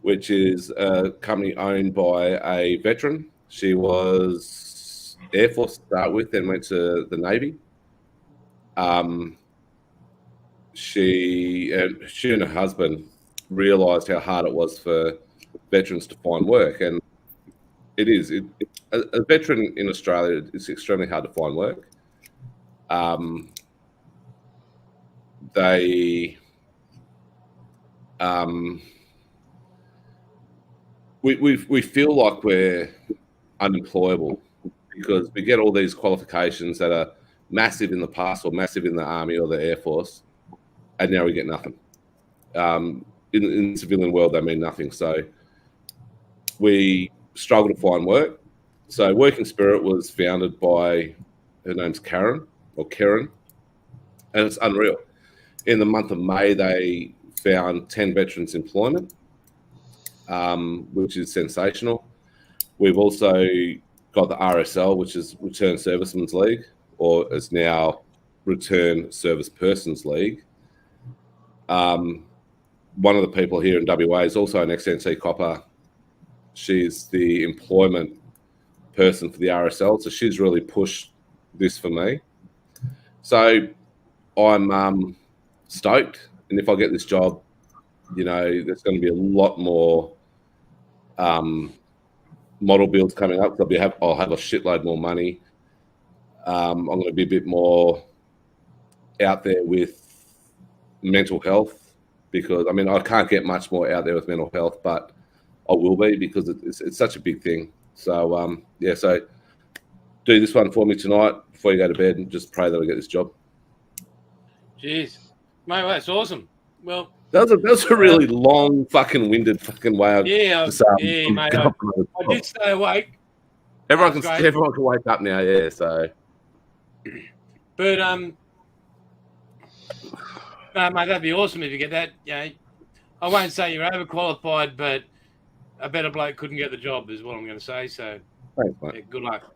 which is a company owned by a veteran. She was Air Force to start with, then went to the Navy. she and her husband realised how hard it was for veterans to find work, and it is. A veteran in Australia, it's extremely hard to find work. We feel like we're unemployable because we get all these qualifications that are massive in the past or massive in the Army or the Air Force, and now we get nothing. In the civilian world, they mean nothing. So we struggle to find work. So Working Spirit was founded by, her name's Karen, and it's unreal. In the month of May, they found 10 veterans employment, which is sensational. We've also got the RSL, which is Return Servicemen's League, or is now Return Service Persons League. One of the people here in WA is also an ex-NC copper. She's the employment person for the RSL, so she's really pushed this for me. So I'm stoked, and if I get this job, there's going to be a lot more model builds coming up. I'll have a shitload more money. I'm going to be a bit more out there with mental health, because I can't get much more out there with mental health, but I will be, because it's such a big thing. So so do this one for me tonight before you go to bed, and just pray that I get this job. Jeez, mate, that's awesome. Well, that was a really long, winded way of mate. I did stay awake. Everyone can wake up now, yeah. So, but mate, that'd be awesome if you get that. I won't say you're overqualified, but a better bloke couldn't get the job, is what I'm going to say. So, thanks, mate. Yeah, good luck.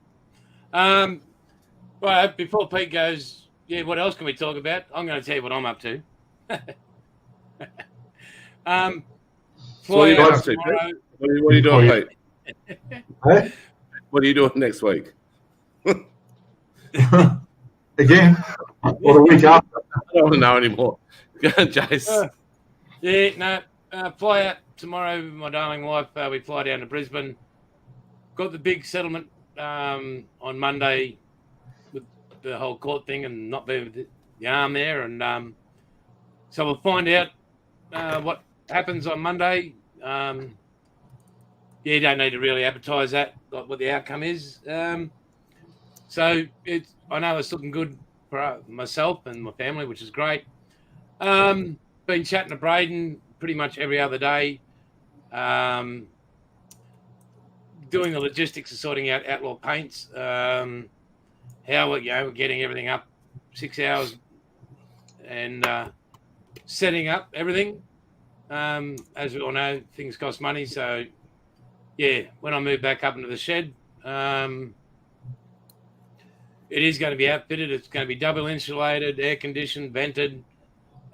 Right, before Pete goes, what else can we talk about? I'm going to tell you what I'm up to. What are you doing, Pete? What are you doing next week? Again? Or the week after? I don't want to know anymore. Go on, Jace. Fly out tomorrow with my darling wife. We fly down to Brisbane. Got the big settlement on Monday with the whole court thing and not being with the arm there. And so we'll find out what happens on Monday. You don't need to really advertise that, like what the outcome is. So I know it's looking good for myself and my family, which is great. Been chatting to Braden pretty much every other day, doing the logistics of sorting out Outlaw Paints, how we're getting everything up 6 hours and setting up everything. As we all know, things cost money. So, when I move back up into the shed, it is going to be outfitted. It's going to be double insulated, air conditioned, vented,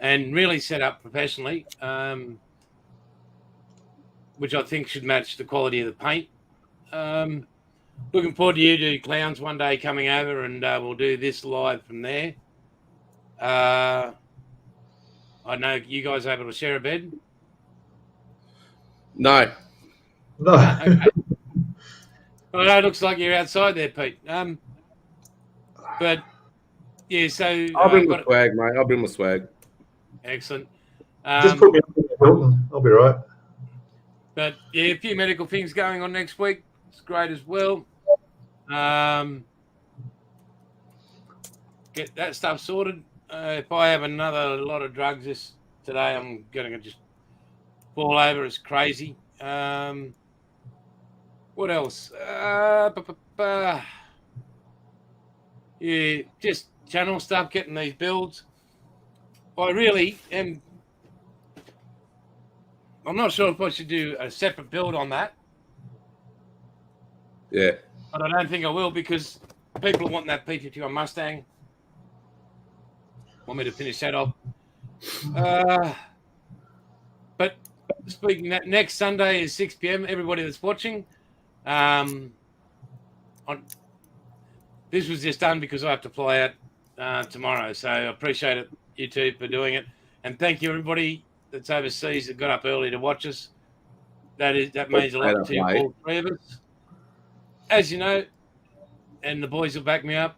and really set up professionally, which I think should match the quality of the paint. Looking forward to you two clowns one day coming over, and we'll do this live from there. I know you guys are able to share a bed. No. Okay. Well, it looks like you're outside there, Pete. But so I'll bring my swag, mate. I'll bring my swag. Excellent. Just put me on Hilton. I'll be right. But a few medical things going on next week. It's great as well. Get that stuff sorted. If I have another lot of drugs today, I'm going to just fall over. It's crazy. What else? Just channel stuff, getting these builds. I really am. I'm not sure if I should do a separate build on that. Yeah. But I don't think I will, because people are wanting that P51 Mustang. Want me to finish that off. But speaking that, next Sunday is 6 p.m. Everybody that's watching. This was just done because I have to fly out tomorrow. So I appreciate it. you two for doing it. And thank you, everybody that's overseas that got up early to watch us. That means a lot to all three of us. As you know, and the boys will back me up,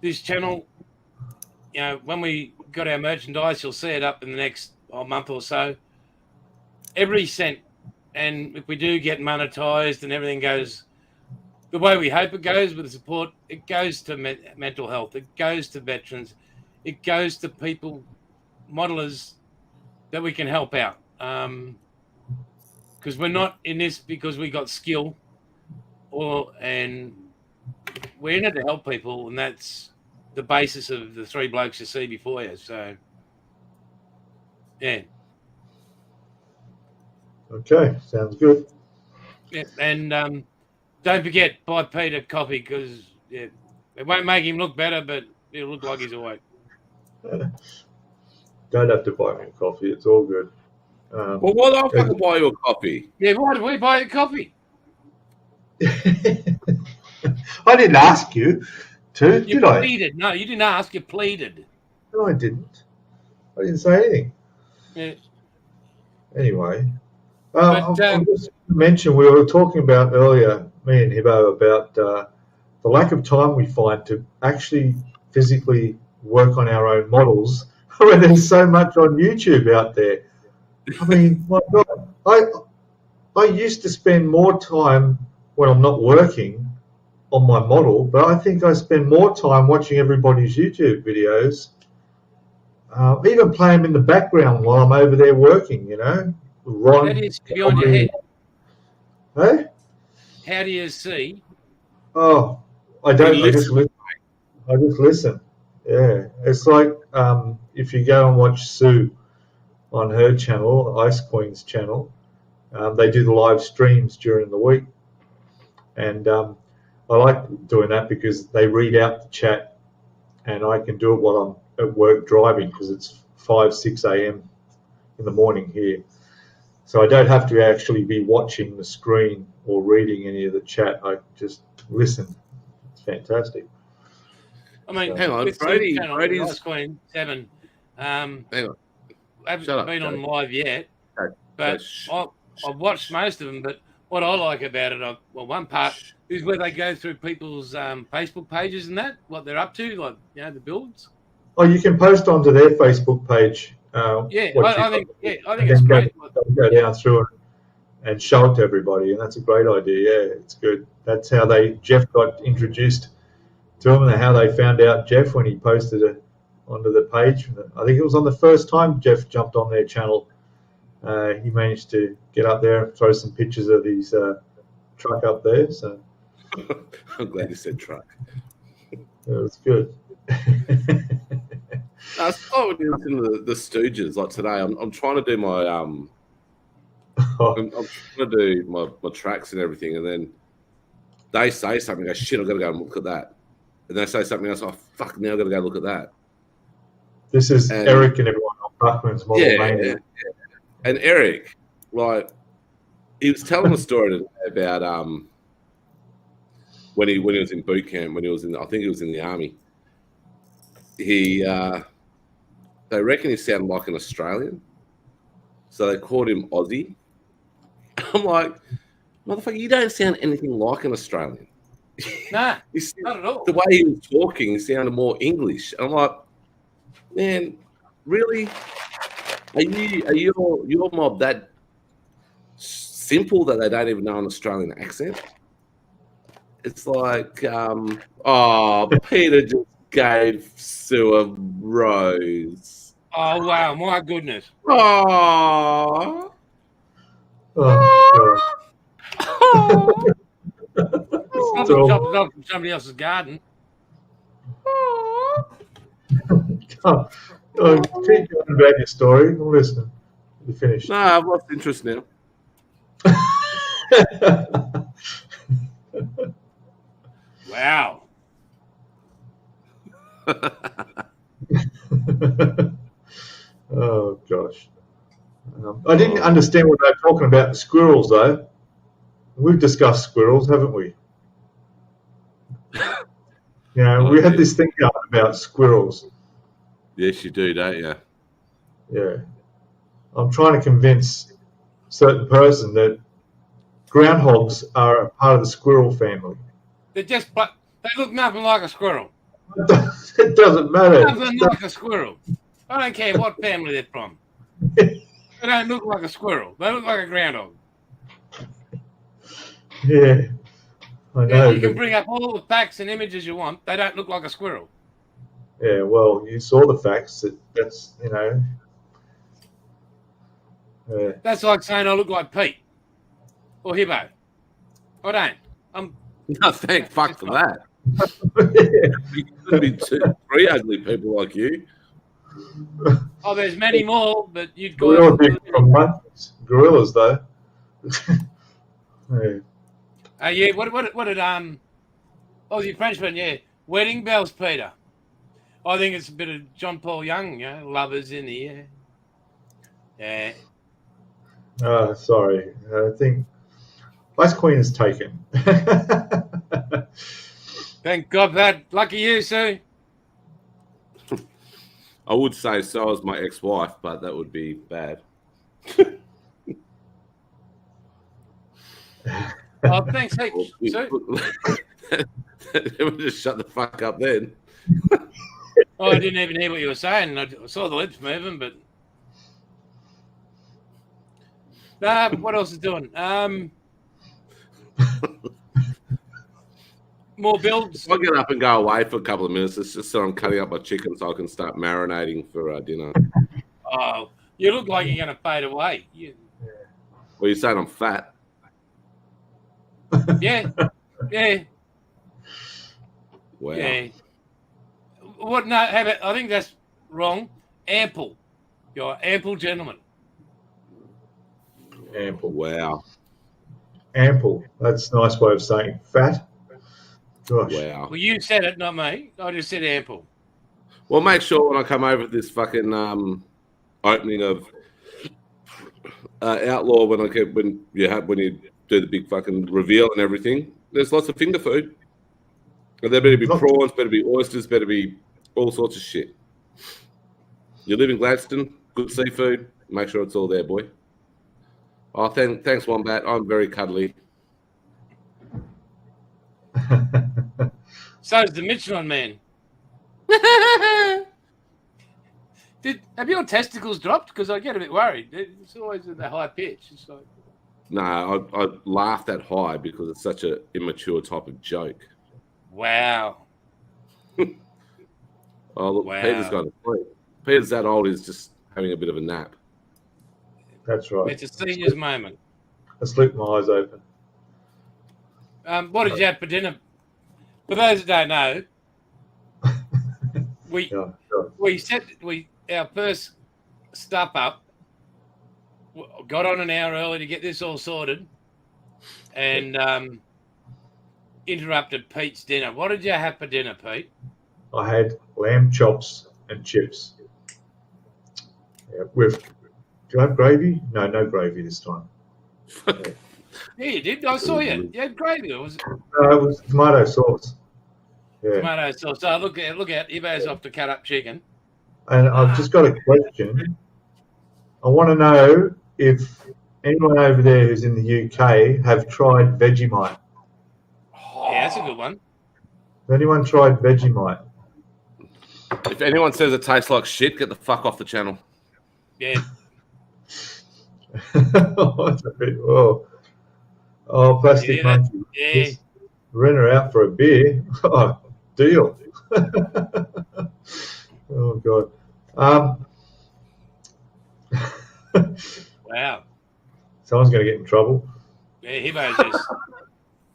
this channel, you know, when we got our merchandise, you'll see it up in the next month or so. Every cent, and if we do get monetized and everything goes the way we hope it goes with the support, it goes to mental health, it goes to veterans, it goes to people, modelers that we can help out. Because we're not in this because we got skill, and we're in it to help people, and that's the basis of the three blokes you see before you. So, yeah. Okay, sounds good. Yeah, and don't forget, buy Peter coffee because it won't make him look better, but it'll look like he's awake. Don't have to buy me a coffee. It's all good. Well, why do I fucking buy you a coffee? Yeah, why did we buy a coffee? I didn't ask you to, did I? Pleaded. No, you didn't ask. You pleaded. No, I didn't. I didn't say anything. Yeah. Anyway, I'll just mention we were talking about earlier, me and Hibbo, about the lack of time we find to actually physically work on our own models when there's so much on YouTube out there. I mean, my God, I used to spend more time when I'm not working on my model, but I think I spend more time watching everybody's YouTube videos, even play them in the background while I'm over there working, you know. Ron, that is beyond your head. Hey? How do you see? Oh, I don't. I just listen. Yeah, it's like if you go and watch Sue on her channel, Ice Queen's channel, they do the live streams during the week, and I like doing that because they read out the chat, and I can do it while I'm at work driving because it's 5-6 a.m. in the morning here. So I don't have to actually be watching the screen or reading any of the chat. I just listen. It's fantastic. I mean, hang on, Brady's Queen 7. Hang on. I haven't been on live yet, but I've watched most of them. But what I like about it, one part is where they go through people's Facebook pages and that, what they're up to, like, you know, the builds. Oh, you can post onto their Facebook page. I think it's great. Go down through it and show it to everybody, and that's a great idea. Yeah, it's good. That's how Jeff got introduced to him, and how they found out Jeff when he posted it onto the page. I think it was on the first time Jeff jumped on their channel. He managed to get up there and throw some pictures of his truck up there. So I'm glad you said truck. It was good. I started listening to the Stooges. Like today, I'm trying to do my I'm trying to do my tracks and everything, and then they say something. I go, shit, I've got to go and look at that. And they say something else. Oh fuck! Now I've got to go look at that. This is Eric and everyone on Buckman's model. Yeah. And Eric, like, he was telling a story today about when he was in boot camp, I think he was in the army. They reckon he sounded like an Australian, so they called him Aussie. I'm like, motherfucker, you don't sound anything like an Australian. Nah, not at all. The way he was talking, he sounded more English. I'm like, man, really? Are your mob that simple that they don't even know an Australian accent? It's like, Peter just gave Sue a rose. Oh wow, my goodness. Oh. Oh, Something chopped it off from somebody else's garden. keep going about your story. I'm listening. You finished. No, I've lost interest now. Wow. Oh gosh. I didn't understand what they were talking about the squirrels though. We've discussed squirrels, haven't we? You know, we had this thing going about squirrels. Yes, you do, don't you? Yeah. I'm trying to convince a certain person that groundhogs are a part of the squirrel family. They look nothing like a squirrel. It doesn't matter. Nothing like a squirrel. I don't care what family they're from. They don't look like a squirrel. They look like a groundhog. Yeah, I know. Yeah, you can bring up all the facts and images you want. They don't look like a squirrel. Yeah, well, you saw the facts. That's, you know. Yeah. That's like saying I look like Pete or Hibbo. I don't. No, thank fuck for that. There'd be 3 ugly people like you. Oh, there's many more, but you'd go. Gorillas, though. Yeah. Yeah. What did Aussie Frenchman? Yeah, wedding bells, Peter. I think it's a bit of John Paul Young. You know, lovers in the air. Yeah. Oh, sorry. I think Ice Queen is taken. Thank God for that. Lucky you, Sue. I would say so as my ex-wife, but that would be bad. Oh, thanks, hey, Sue. Just shut the fuck up then. Oh, I didn't even hear what you were saying. I saw the lips moving, but nah. What else is doing? More builds. I'll get up and go away for a couple of minutes. It's just so I'm cutting up my chicken so I can start marinating for dinner. Oh, you look like you're going to fade away. Well, you're saying I'm fat? Yeah. Yeah. Wow. Yeah. What? No, I think that's wrong. Ample. You're an ample gentleman. Ample. Wow. Ample. That's a nice way of saying fat. Gosh. Wow. Well, you said it, not me. I just said ample. Well, make sure when I come over this fucking opening of Outlaw when you do the big fucking reveal and everything, there's lots of finger food. And there better be prawns, better be oysters, better be all sorts of shit. You live in Gladstone, good seafood. Make sure it's all there, boy. Oh, thanks, Wombat. I'm very cuddly. So's the Michelin Man. Have your testicles dropped? Because I get a bit worried. It's always at the high pitch. It's like... No, I laugh that high because it's such an immature type of joke. Wow. Oh, look, wow. Peter's got a sleep. Peter's that old, he's just having a bit of a nap. That's right. It's a senior's moment. I sleep my eyes open. What did you have for dinner? For those that don't know, our first stuff up, got on an hour early to get this all sorted, and interrupted Pete's dinner. What did you have for dinner, Pete? I had lamb chops and chips. Yeah, do you have gravy? No gravy this time. Yeah, you did. I saw you. You had gravy. It was tomato sauce. Yeah. Tomato sauce. So look out. Ibo's off to cut up chicken. And I've just got a question. I want to know if anyone over there who's in the UK have tried Vegemite. Yeah, that's a good one. Has anyone tried Vegemite? If anyone says it tastes like shit, get the fuck off the channel. Yeah. Plastic monkey. Yeah. Just rent her out for a beer. Oh, deal. Oh God. Wow. Someone's going to get in trouble. Yeah, Hibbo just.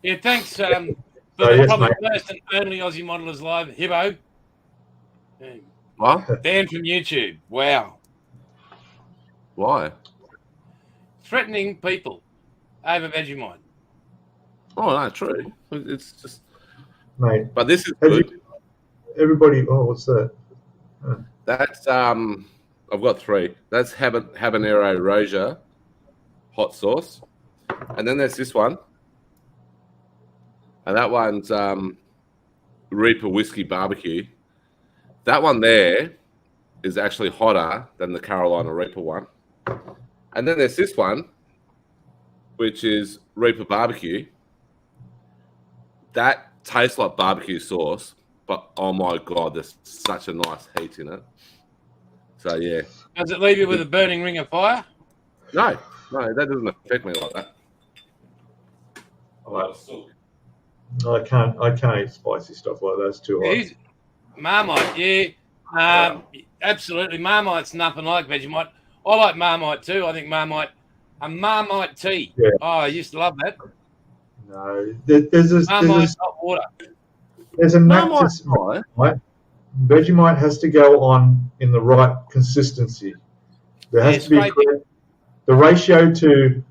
Yeah, thanks for the first and only Aussie Modelers Live, Hibbo. What? Banned from YouTube. Wow. Why? Threatening people over Vegemite. Oh, no, true. It's just... Mate. But this is good. Everybody... Oh, what's that? That's... I've got 3. That's habanero roja hot sauce. And then there's this one. And that one's Reaper Whiskey Barbecue. That one there is actually hotter than the Carolina Reaper one. And then there's this one, which is Reaper Barbecue. That tastes like barbecue sauce, but oh my God, there's such a nice heat in it. So, yeah. Does it leave you with a burning ring of fire? No, that doesn't affect me like that. I can't eat spicy stuff like that. It's too hot. Marmite, yeah. Absolutely. Marmite's nothing like Vegemite. I like Marmite too. I think Marmite tea. Yeah. Oh, I used to love that. No, there's hot water. There's a knack to Vegemite. Vegemite has to go on in the right consistency. There has to be the ratio to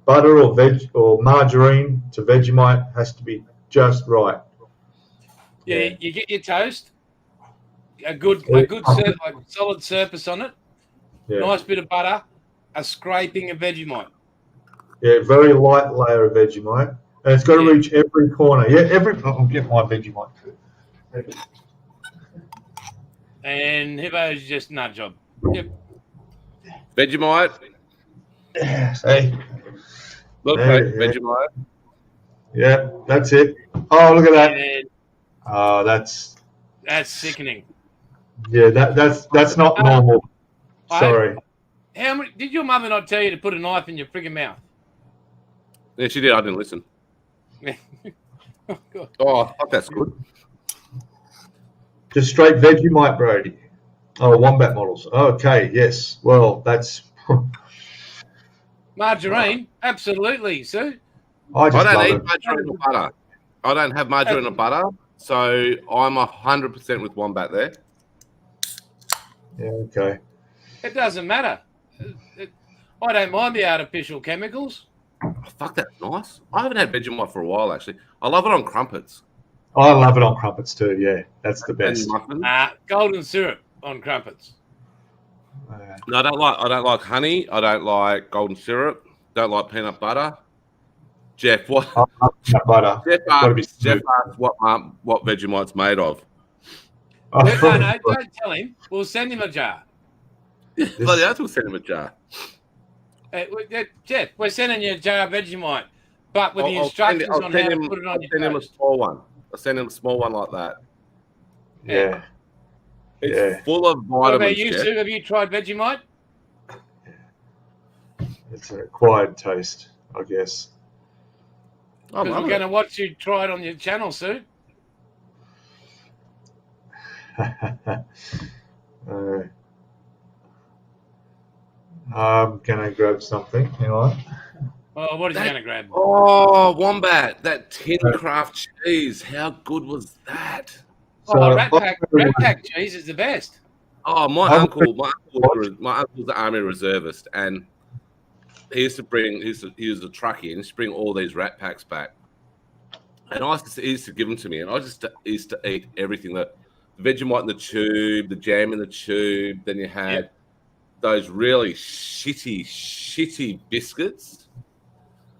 butter or margarine to Vegemite has to be just right. Yeah, you get your toast, a good solid surface on it, nice bit of butter, a scraping of Vegemite. Yeah, very light layer of Vegemite. And it's got to reach every corner. Yeah, I'll get my Vegemite too. And Hippo's just nut job. Yep. Vegemite. Hey. Look, Vegemite. Yeah, that's it. Oh, look at that. And oh, that's sickening. Yeah, that's not normal. Sorry. How many? Did your mother not tell you to put a knife in your friggin' mouth? Yeah, she did. I didn't listen. Oh, God. Oh, that's good. Just straight Vegemite, Brody. Oh, Wombat models. Okay, yes. Well, that's... Margarine? Absolutely, Sue. I don't eat margarine or butter. I don't have margarine or butter, so I'm 100% with Wombat there. Yeah, okay. It doesn't matter. I don't mind the artificial chemicals. Oh, fuck, that's nice. I haven't had Vegemite for a while, actually. I love it on crumpets. I love it on crumpets too, yeah. That's the best. Golden syrup on crumpets. No, I don't like honey. I don't like golden syrup. Don't like peanut butter. Jeff, what? Peanut butter. Jeff asked what Vegemite's made of. No, don't tell him. We'll send him a jar. Bloody hell, we'll send him a jar. Jeff, we're sending you a jar of Vegemite, but with the instructions on how to put it on your toast. I'll send him a small one. I'll send him a small one like that. Yeah. It's full of vitamins. What about you, Sue? Have you tried Vegemite? It's an acquired taste, I guess. Because we're going to watch you try it on your channel, Sue. I'm going to grab something. Hang on. Oh, what is he going to grab? Oh, Wombat, that tin craft cheese. How good was that? So, Rat Pack cheese is the best. Oh, my uncle's an army reservist, and he used to bring. He was a truckie, and he used to bring all these Rat Packs back. And he used to give them to me, and I just used to eat everything. The Vegemite in the tube, the jam in the tube. Then you had those really shitty biscuits.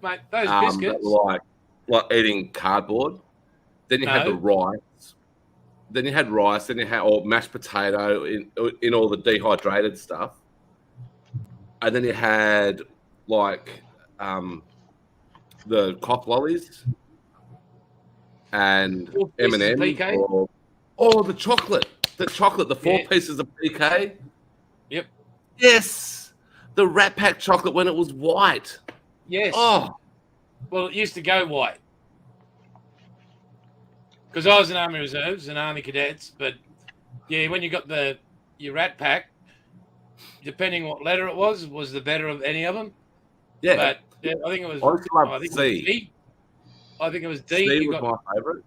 Mate, those biscuits. That were like eating cardboard. Then you had the rice. Then you had rice. Then you had mashed potato in all the dehydrated stuff. And then you had the cough lollies and M&M's. The chocolate. The 4 pieces of PK. Yep. Yes. The Rat Pack chocolate when it was white. Yes. Oh. Well, it used to go white. Because I was in Army Reserves and Army Cadets. But, yeah, when you got your Rat Pack, depending what letter it was the better of any of them. Yeah. But I think it was C. I think it was D. C was my favourite.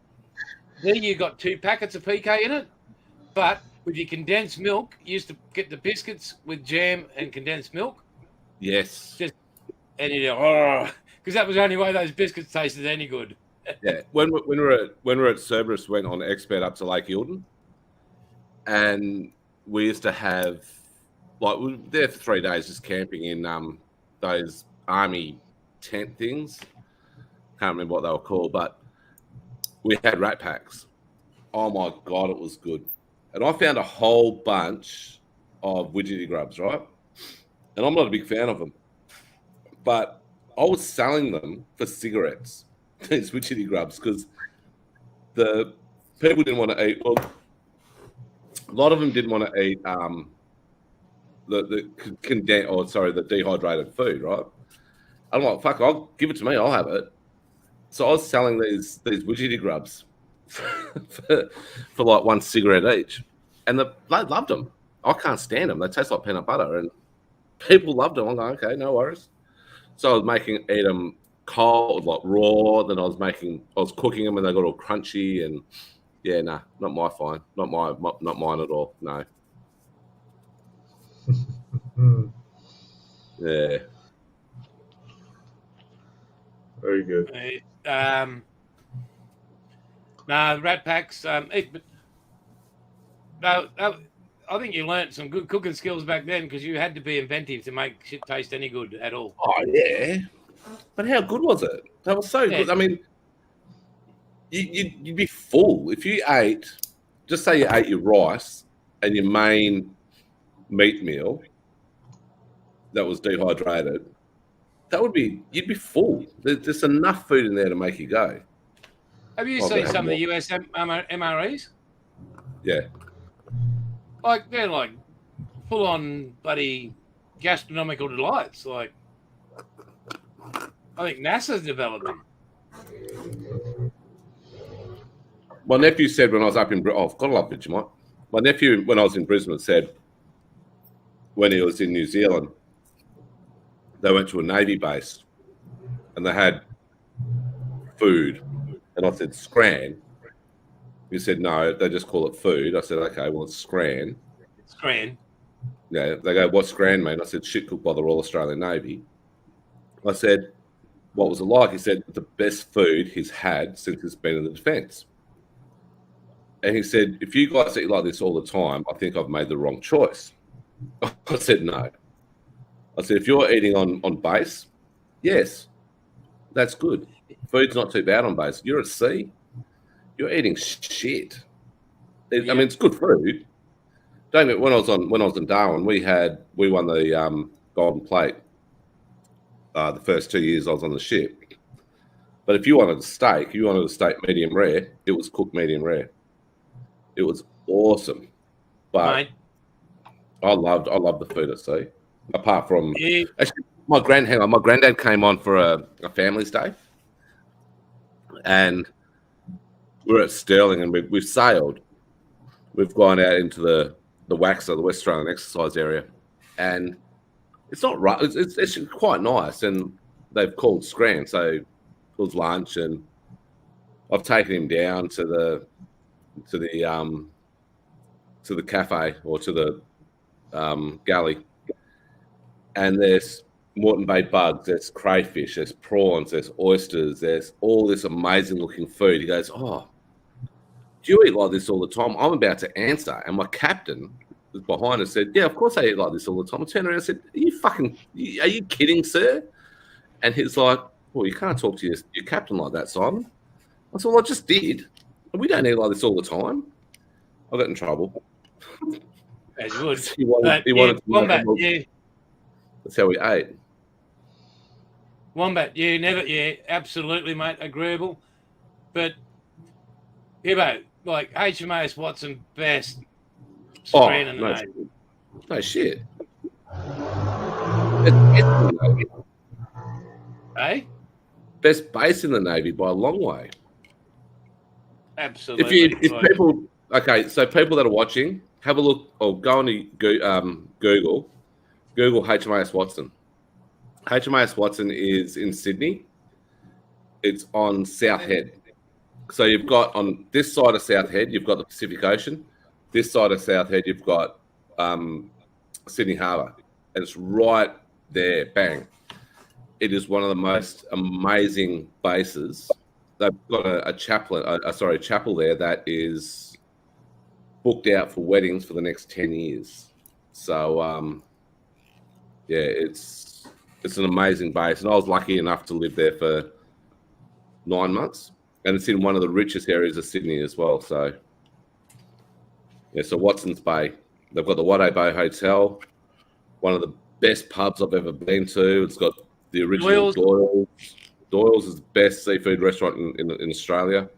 D, you got 2 packets of PK in it. But with your condensed milk, you used to get the biscuits with jam and condensed milk. Yes. And you go, because that was the only way those biscuits tasted any good. Yeah. When we were at Cerberus, went on expert up to Lake Eildon, and we used to have we were there for 3 days just camping in those army tent things. Can't remember what they were called, but we had Rat Packs. Oh my God, it was good. And I found a whole bunch of widgety grubs, right? And I'm not a big fan of them, but I was selling them for cigarettes, these widgety grubs, because the people didn't want to eat. Well, a lot of them didn't want to eat the dehydrated food, right? I'm like, fuck, I'll give it to me. I'll have it. So I was selling these widgety grubs for like one cigarette each, and they loved them. I can't stand them. They taste like peanut butter, and people loved them. I'm like, okay, no worries. So I was eat them cold, like raw. Then I was cooking them, and they got all crunchy. And yeah, nah, not mine at all. No. Yeah. Very good. No, Rat Packs. I think you learnt some good cooking skills back then because you had to be inventive to make shit taste any good at all. Oh yeah, but how good was it? That was so good. I mean, you'd be full if you ate. Just say you ate your rice and your main meat meal that was dehydrated. You'd be full. There's enough food in there to make you go. Have you seen some of the US MREs? Yeah. Like, they're like full on bloody gastronomical delights. Like, I think NASA's developed them. My nephew said when I was up in Brisbane, gotta love Vegemite. My nephew, when I was in Brisbane, said when he was in New Zealand, they went to a Navy base and they had food. And I said, Scran. He said, no, they just call it food. I said, okay, well, it's Scran. Scran. Yeah, they go, what's Scran, mate? I said, shit cooked by the Royal Australian Navy. I said, what was it like? He said, the best food he's had since he's been in the defence. And he said, if you guys eat like this all the time, I think I've made the wrong choice. I said, no. I said, if you're eating on base, yes, that's good. Food's not too bad on base. You're at sea. You're eating shit. I mean, it's good food. Don't get, when I was in Darwin, we won the Golden Plate. The first 2 years I was on the ship. But if you wanted a steak medium rare, it was cooked medium rare. It was awesome. But I loved the food at sea. Apart from actually, my granddad came on for a family's day, and we're at Stirling, and we've sailed. We've gone out into the Waxer, the West Australian exercise area, and it's not right. It's quite nice, and they've called Scran, so it was lunch, and I've taken him down to the cafe or to the galley, and there's Moreton Bay bugs, there's crayfish, there's prawns, there's oysters, there's all this amazing looking food. He goes, oh, do you eat like this all the time? I'm about to answer, and my captain was behind us, said, yeah, of course I eat like this all the time. I turned around and said, are you kidding, sir? And he's like, well, you can't talk to your captain like that, Simon. I said, well, I just did. We don't eat like this all the time. I got in trouble. As you would. He wanted to know. That's how we ate. Wombat, absolutely, mate, agreeable. But, like HMAS Watson, best Scran in the Navy. No shit. Hey? Best base in the Navy by a long way. Absolutely. If people, okay, so people that are watching, have a look or go on to Google HMAS Watson. HMAS Watson is in Sydney. It's on South Head. So you've got on this side of South Head, you've got the Pacific Ocean. This side of South Head, you've got Sydney Harbour. And it's right there, bang. It is one of the most amazing bases. They've got a chapel there that is booked out for weddings for the next 10 years. So, it's an amazing base. And I was lucky enough to live there for 9 months. And it's in one of the richest areas of Sydney as well. So, yeah, so Watson's Bay, They've got the White Bay Hotel, one of the best pubs I've ever been to. It's got the original Doyle's. Doyle's is the best seafood restaurant in Australia.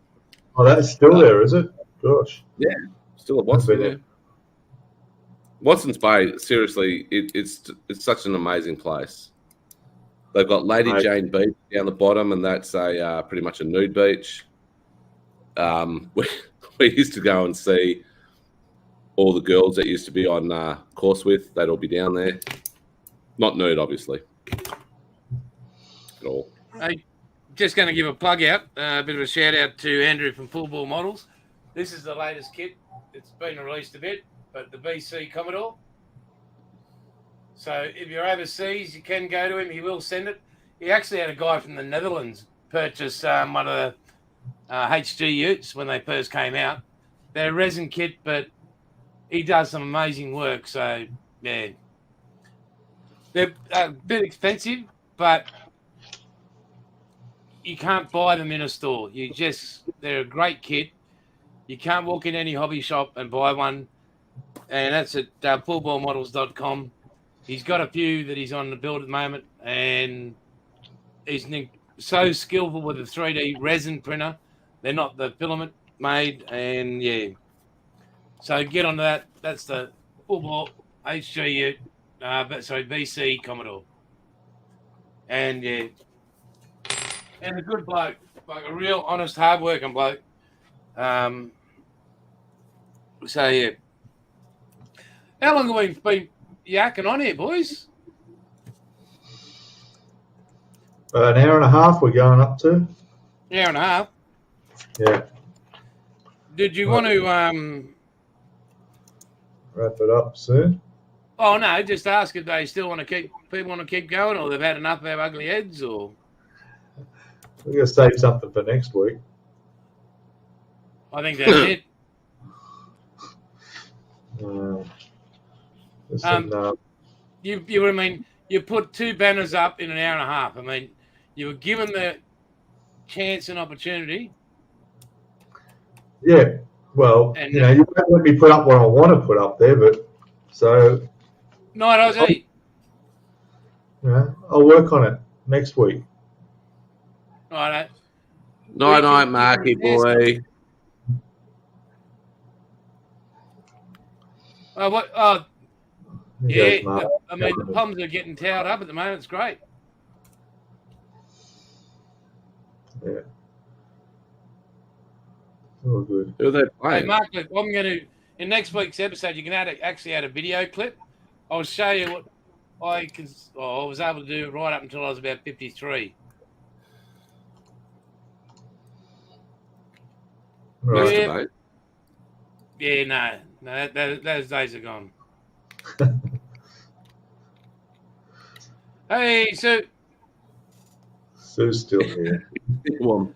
Oh, that's still there, is it? Gosh. Yeah, still at Watson. Yeah. Watson's Bay, seriously, it's such an amazing place. They've got Lady Jane Beach down the bottom, and that's a pretty much a nude beach. We used to go and see all the girls that used to be on course with. They'd all be down there. Not nude, obviously. At all. Hey, just going to give a plug out, a bit of a shout out to Andrew from Full Ball Models. This is the latest kit. It's been released a bit, but the BC Commodore. So if you're overseas, you can go to him. He will send it. He actually had a guy from the Netherlands purchase one of the HG Utes when they first came out. They're a resin kit, but he does some amazing work. So, yeah. They're a bit expensive, but you can't buy them in a store. They're a great kit. You can't walk in any hobby shop and buy one. And that's at fullballmodels.com. He's got a few that he's on the build at the moment, and he's so skillful with the 3D resin printer. They're not the filament made, and yeah. So get on that. That's the Full Ball HGU, BC Commodore. And yeah. And a good bloke, like a real honest, hard-working bloke. So yeah. How long have we been yakking on here, boys? An hour and a half we're going up to. Hour and a half? Yeah. Did you want to wrap it up soon? Oh no, just ask if they still want to keep going, or they've had enough of our ugly heads, or we're gonna save something for next week. I think that's it. You put two banners up in an hour and a half. I mean, you were given the chance and opportunity. Yeah, well, and, you won't let me put up what I want to put up there, but so. Night Aussie. I'll work on it next week. Righto. Night, Marky boy. Yeah, the Poms are getting towed up at the moment. It's great. Yeah. Oh, good. Who are they playing? Hey, Mark, I'm going to, in next week's episode, you can actually add a video clip. I'll show you what I was able to do right up until I was about 53. Right. Yeah, no, those days are gone. Hey, Sue. Sue's still here. Well,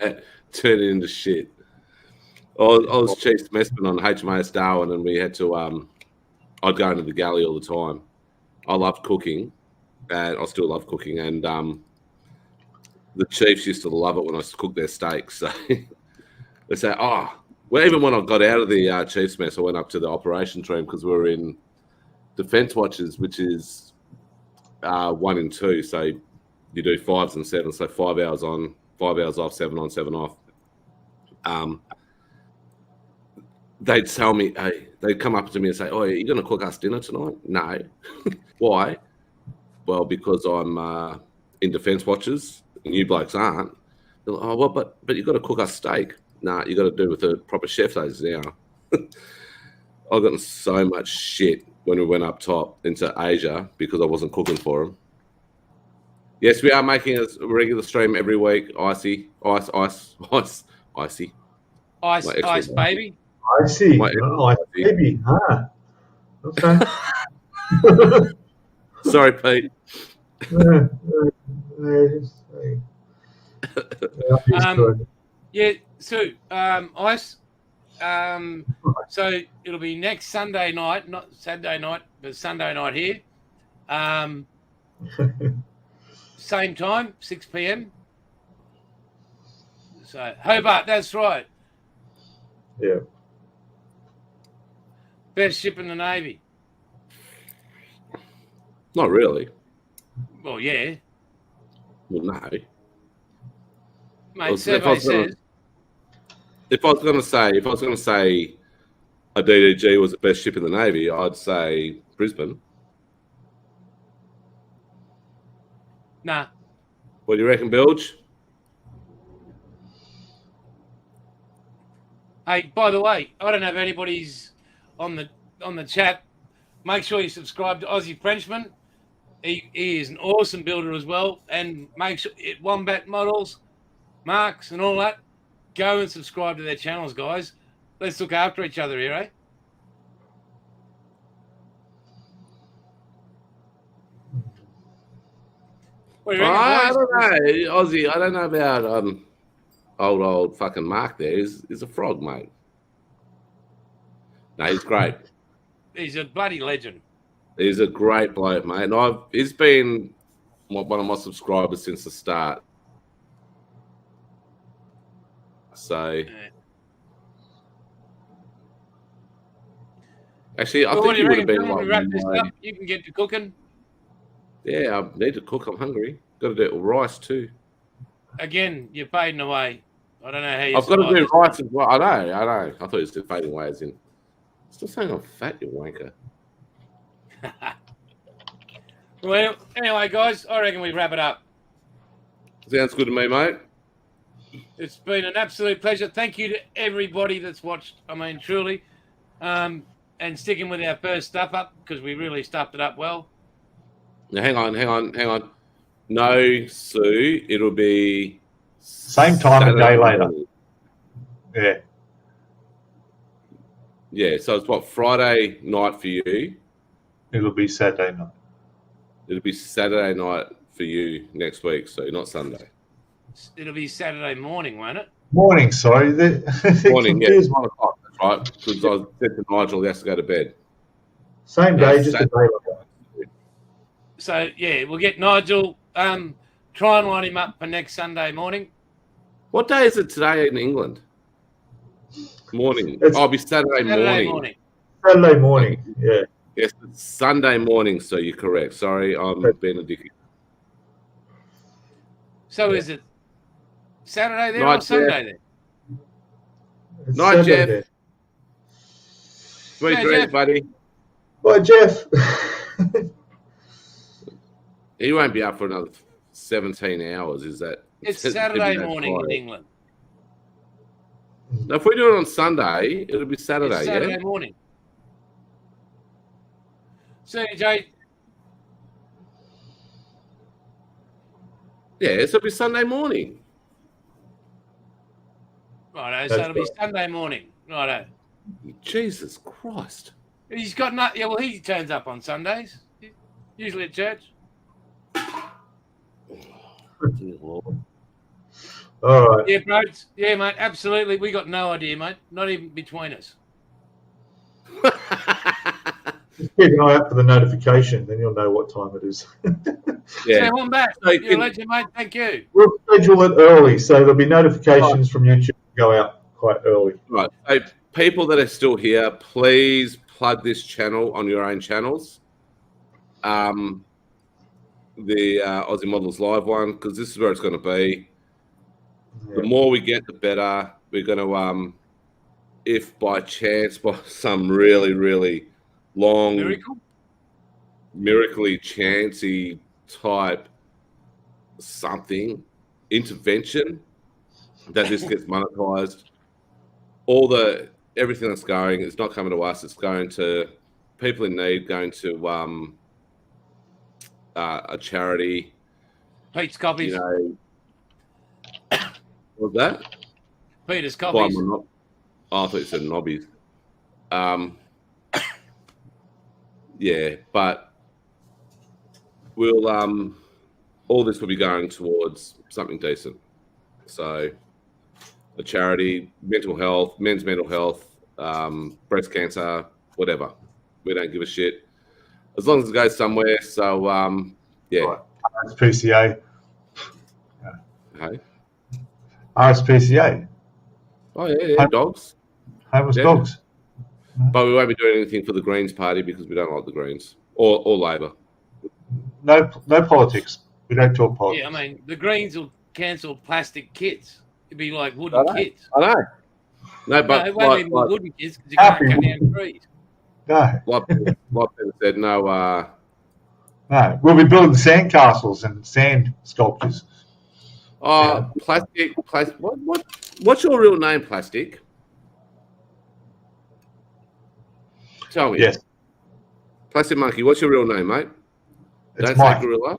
turn it into shit. I was chief messman on HMAS Darwin, and we had to. I'd go into the galley all the time. I loved cooking, and I still love cooking. And the chiefs used to love it when I cooked their steaks. So they say, "Oh." Well, even when I got out of the chief's mess, I went up to the operations room because we were in defence watches, which is 1 and 2. So you do 5s and 7s, so 5 hours on, 5 hours off, 7 on, 7 off. They'd tell me, they'd come up to me and say, "Oh, are you going to cook us dinner tonight?" No. Why? Well, because I'm in defence watches, and you blokes aren't. They're like, "Oh, well, but you've got to cook us steak." Nah, you got to do with a proper chef days now. I got so much shit when we went up top into Asia because I wasn't cooking for them. Yes, we are making a regular stream every week. Icy, ice, baby. Icy, baby, huh? Okay. Sorry, Pete. Yeah, so ice. So it'll be next Sunday night, not Saturday night, but Sunday night here. Same time, 6 p.m. So Hobart, that's right. Yeah. Best ship in the Navy. Not really. Well, yeah. Well, no. Mate, survey says. If I was going to say a DDG was the best ship in the Navy, I'd say Brisbane. Nah. What do you reckon, Bilge? Hey, by the way, I don't know if anybody's on the chat. Make sure you subscribe to Aussie Frenchman. He is an awesome builder as well. And make sure Wombat Models, Marks, and all that. Go and subscribe to their channels, guys. Let's look after each other here, eh? What do you reckon, I boys? don't know, Aussie. I don't know about old fucking Mark. There is a frog, mate. No, he's great. He's a bloody legend. He's a great bloke, mate. And he's been one of my subscribers since the start. So, yeah. Actually, I think he would have been like. Wrap this up, you can get to cooking. Yeah, I need to cook. I'm hungry. Got to do it with rice too. Again, you're fading away. I don't know how you. I've got to do rice as well. I know. I thought he was still fading away as in. Still saying I'm fat, you wanker. Well, anyway, guys, I reckon we wrap it up. Sounds good to me, mate. It's been an absolute pleasure. Thank you to everybody that's watched. I mean, truly. And sticking with our first stuff up because we really stuffed it up well. Now, hang on. No, Sue, it'll be same time Saturday a day later. Yeah. Yeah, so it's what, Friday night for you? It'll be Saturday night. It'll be Saturday night for you next week, so not Sunday. It'll be Saturday morning, won't it? Morning, sorry. Morning, yeah. 1 o'clock, that's right. Because I said to Nigel he has to go to bed. Same day, just a day later. So, yeah, we'll get Nigel. Try and line him up for next Sunday morning. What day is it today in England? Morning. It'll be Saturday morning. Saturday morning, yeah. Yes, it's Sunday morning, so you're correct. Sorry, I'm being a dickhead. So is it Saturday there or Sunday there? Night, Jeff. Sweet dreams, buddy. Bye, Jeff. He won't be up for another 17 hours, is that? It's Saturday morning in England. Now, if we do it on Sunday, it'll be Saturday, it's Saturday morning. So, Jay. Yeah, so it'll be Sunday morning. Righto, so it'll be Sunday morning. Righto. Jesus Christ. He's got no. Yeah, well, he turns up on Sundays, usually at church. All right. Yeah, bro. Yeah, mate. Absolutely. We got no idea, mate. Not even between us. Just keep an eye out for the notification, then you'll know what time it is. Yeah, I'm back. You're a legend, mate. Thank you. We'll schedule it early, so there'll be notifications from YouTube go out quite early. Right. So people that are still here, please plug this channel on your own channels. The Aussie Models Live one, because this is where it's going to be. Yeah. The more we get, the better. We're going to, if by chance, by some really, really long, miracly chancy type something, intervention, that this gets monetized, everything that's going, it's not coming to us, it's going to people in need, going to a charity. Pete's copies. You know, what's that? Peter's copies. Oh, I thought you said nobbies. Yeah, but we'll all this will be going towards something decent. So a charity, mental health, men's mental health, breast cancer, whatever. We don't give a shit. As long as it goes somewhere. So yeah. Right. RSPCA. Hey. RSPCA. Oh yeah, dogs. Homeless dogs. But we won't be doing anything for the Greens Party because we don't like the Greens or Labor. no politics. We don't talk politics. Yeah, I mean, the Greens will cancel plastic kits. It'd be like wooden kits. I know. No, but it won't be wooden kits because you can't cut down trees. No. Like Peter said, no. No, we'll be building sand castles and sand sculptures. Oh, plastic. What's your real name, Plastic? Tell me. Yes. Plastic Monkey, what's your real name, mate? It's Don't Mike. say Gorilla.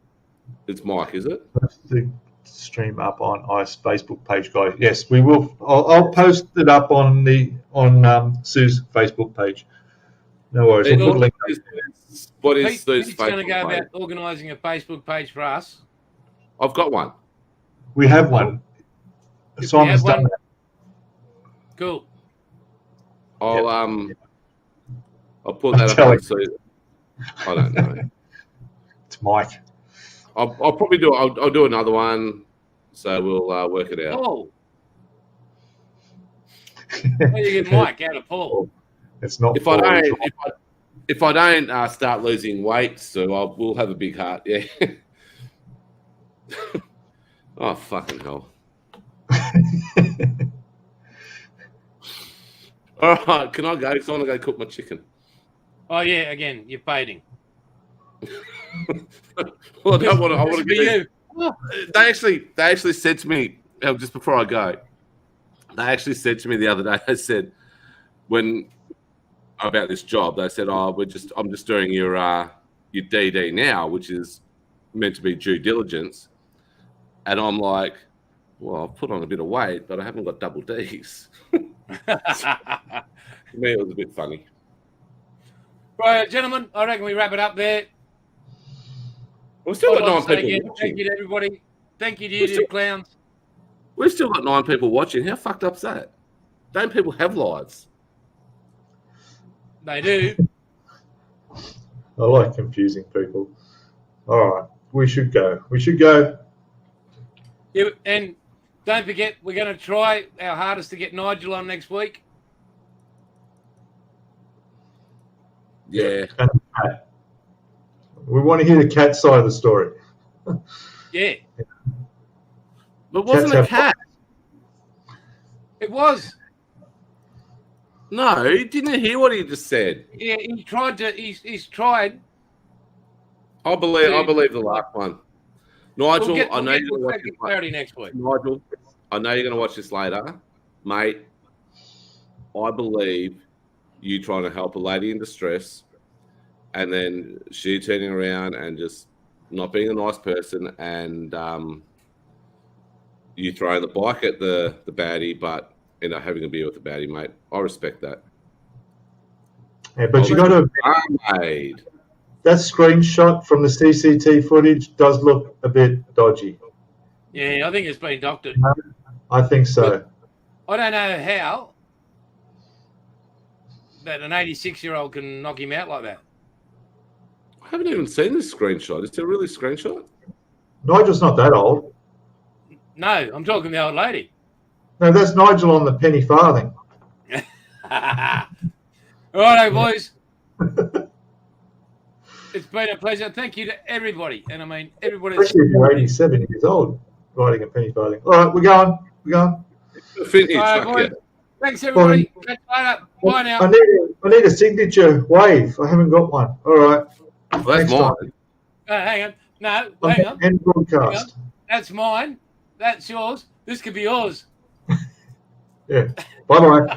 It's Mike, is it? The stream up on ICE Facebook page, guys. Yes, we will. I'll post it up on Sue's Facebook page. No worries. We'll put a link. What is Sue's Pete's going to Facebook go page? about organising a Facebook page for us. I've got one. We have one. Simon's done that. Cool. I'll put that up on Sue. I don't know. It's Mike. I'll probably do. I'll do another one. So we'll work it out. Paul. Where you get Mike out of Paul? It's not. If I don't start losing weight, so we'll have a big heart. Yeah. Oh fucking hell! All right, can I go? Because I want to go cook my chicken. Oh yeah, again, you're fading. Well, I don't want to. I want to be get you. They actually said to me just before I go. They actually said to me the other day. They said about this job. They said, "Oh, I'm just doing your DD now, which is meant to be due diligence." And I'm like, "Well, I've put on a bit of weight, but I haven't got double Ds." To me, it was a bit funny. Right, gentlemen, I reckon we wrap it up there. We've still got 9 people Again, watching. thank you to everybody. Thank you to you, clowns. We've still got 9 people watching. How fucked up's that? Don't people have lives? They do. I like confusing people. All right, we should go. Yeah, and don't forget, we're going to try our hardest to get Nigel on next week. Yeah. And the cat. We want to hear the cat side of the story. Yeah. But wasn't a cat? It was. No, didn't hear what he just said. Yeah, he tried to. He's tried. I believe the last one. Nigel, I know you're we'll going to watch clarity next week. Nigel, I know you're going to watch this later, mate. I believe you trying to help a lady in distress, and then she turning around and just not being a nice person, and you throwing the bike at the baddie, but end up having a beer with the baddie, mate. I respect that. Yeah, but you got to. Made. That screenshot from the CCTV footage does look a bit dodgy. Yeah, I think it's been doctored. I think so. I don't know how that an 86-year-old can knock him out like that. I haven't even seen this screenshot. Is it a really screenshot? Nigel's not that old. No, I'm talking the old lady. No, that's Nigel on the penny farthing. All right, boys. It's been a pleasure. Thank you to everybody. And I mean, everybody. Especially if you're 87 years old, riding a penny farthing. All right, we're going. Finish. All right, boys. Thanks, everybody. Catch you later. Bye now. I need a signature wave. I haven't got one. All right. Well, that's mine. Hang on. No, hang on. End broadcast. That's mine. That's yours. This could be yours. Yeah. Bye-bye.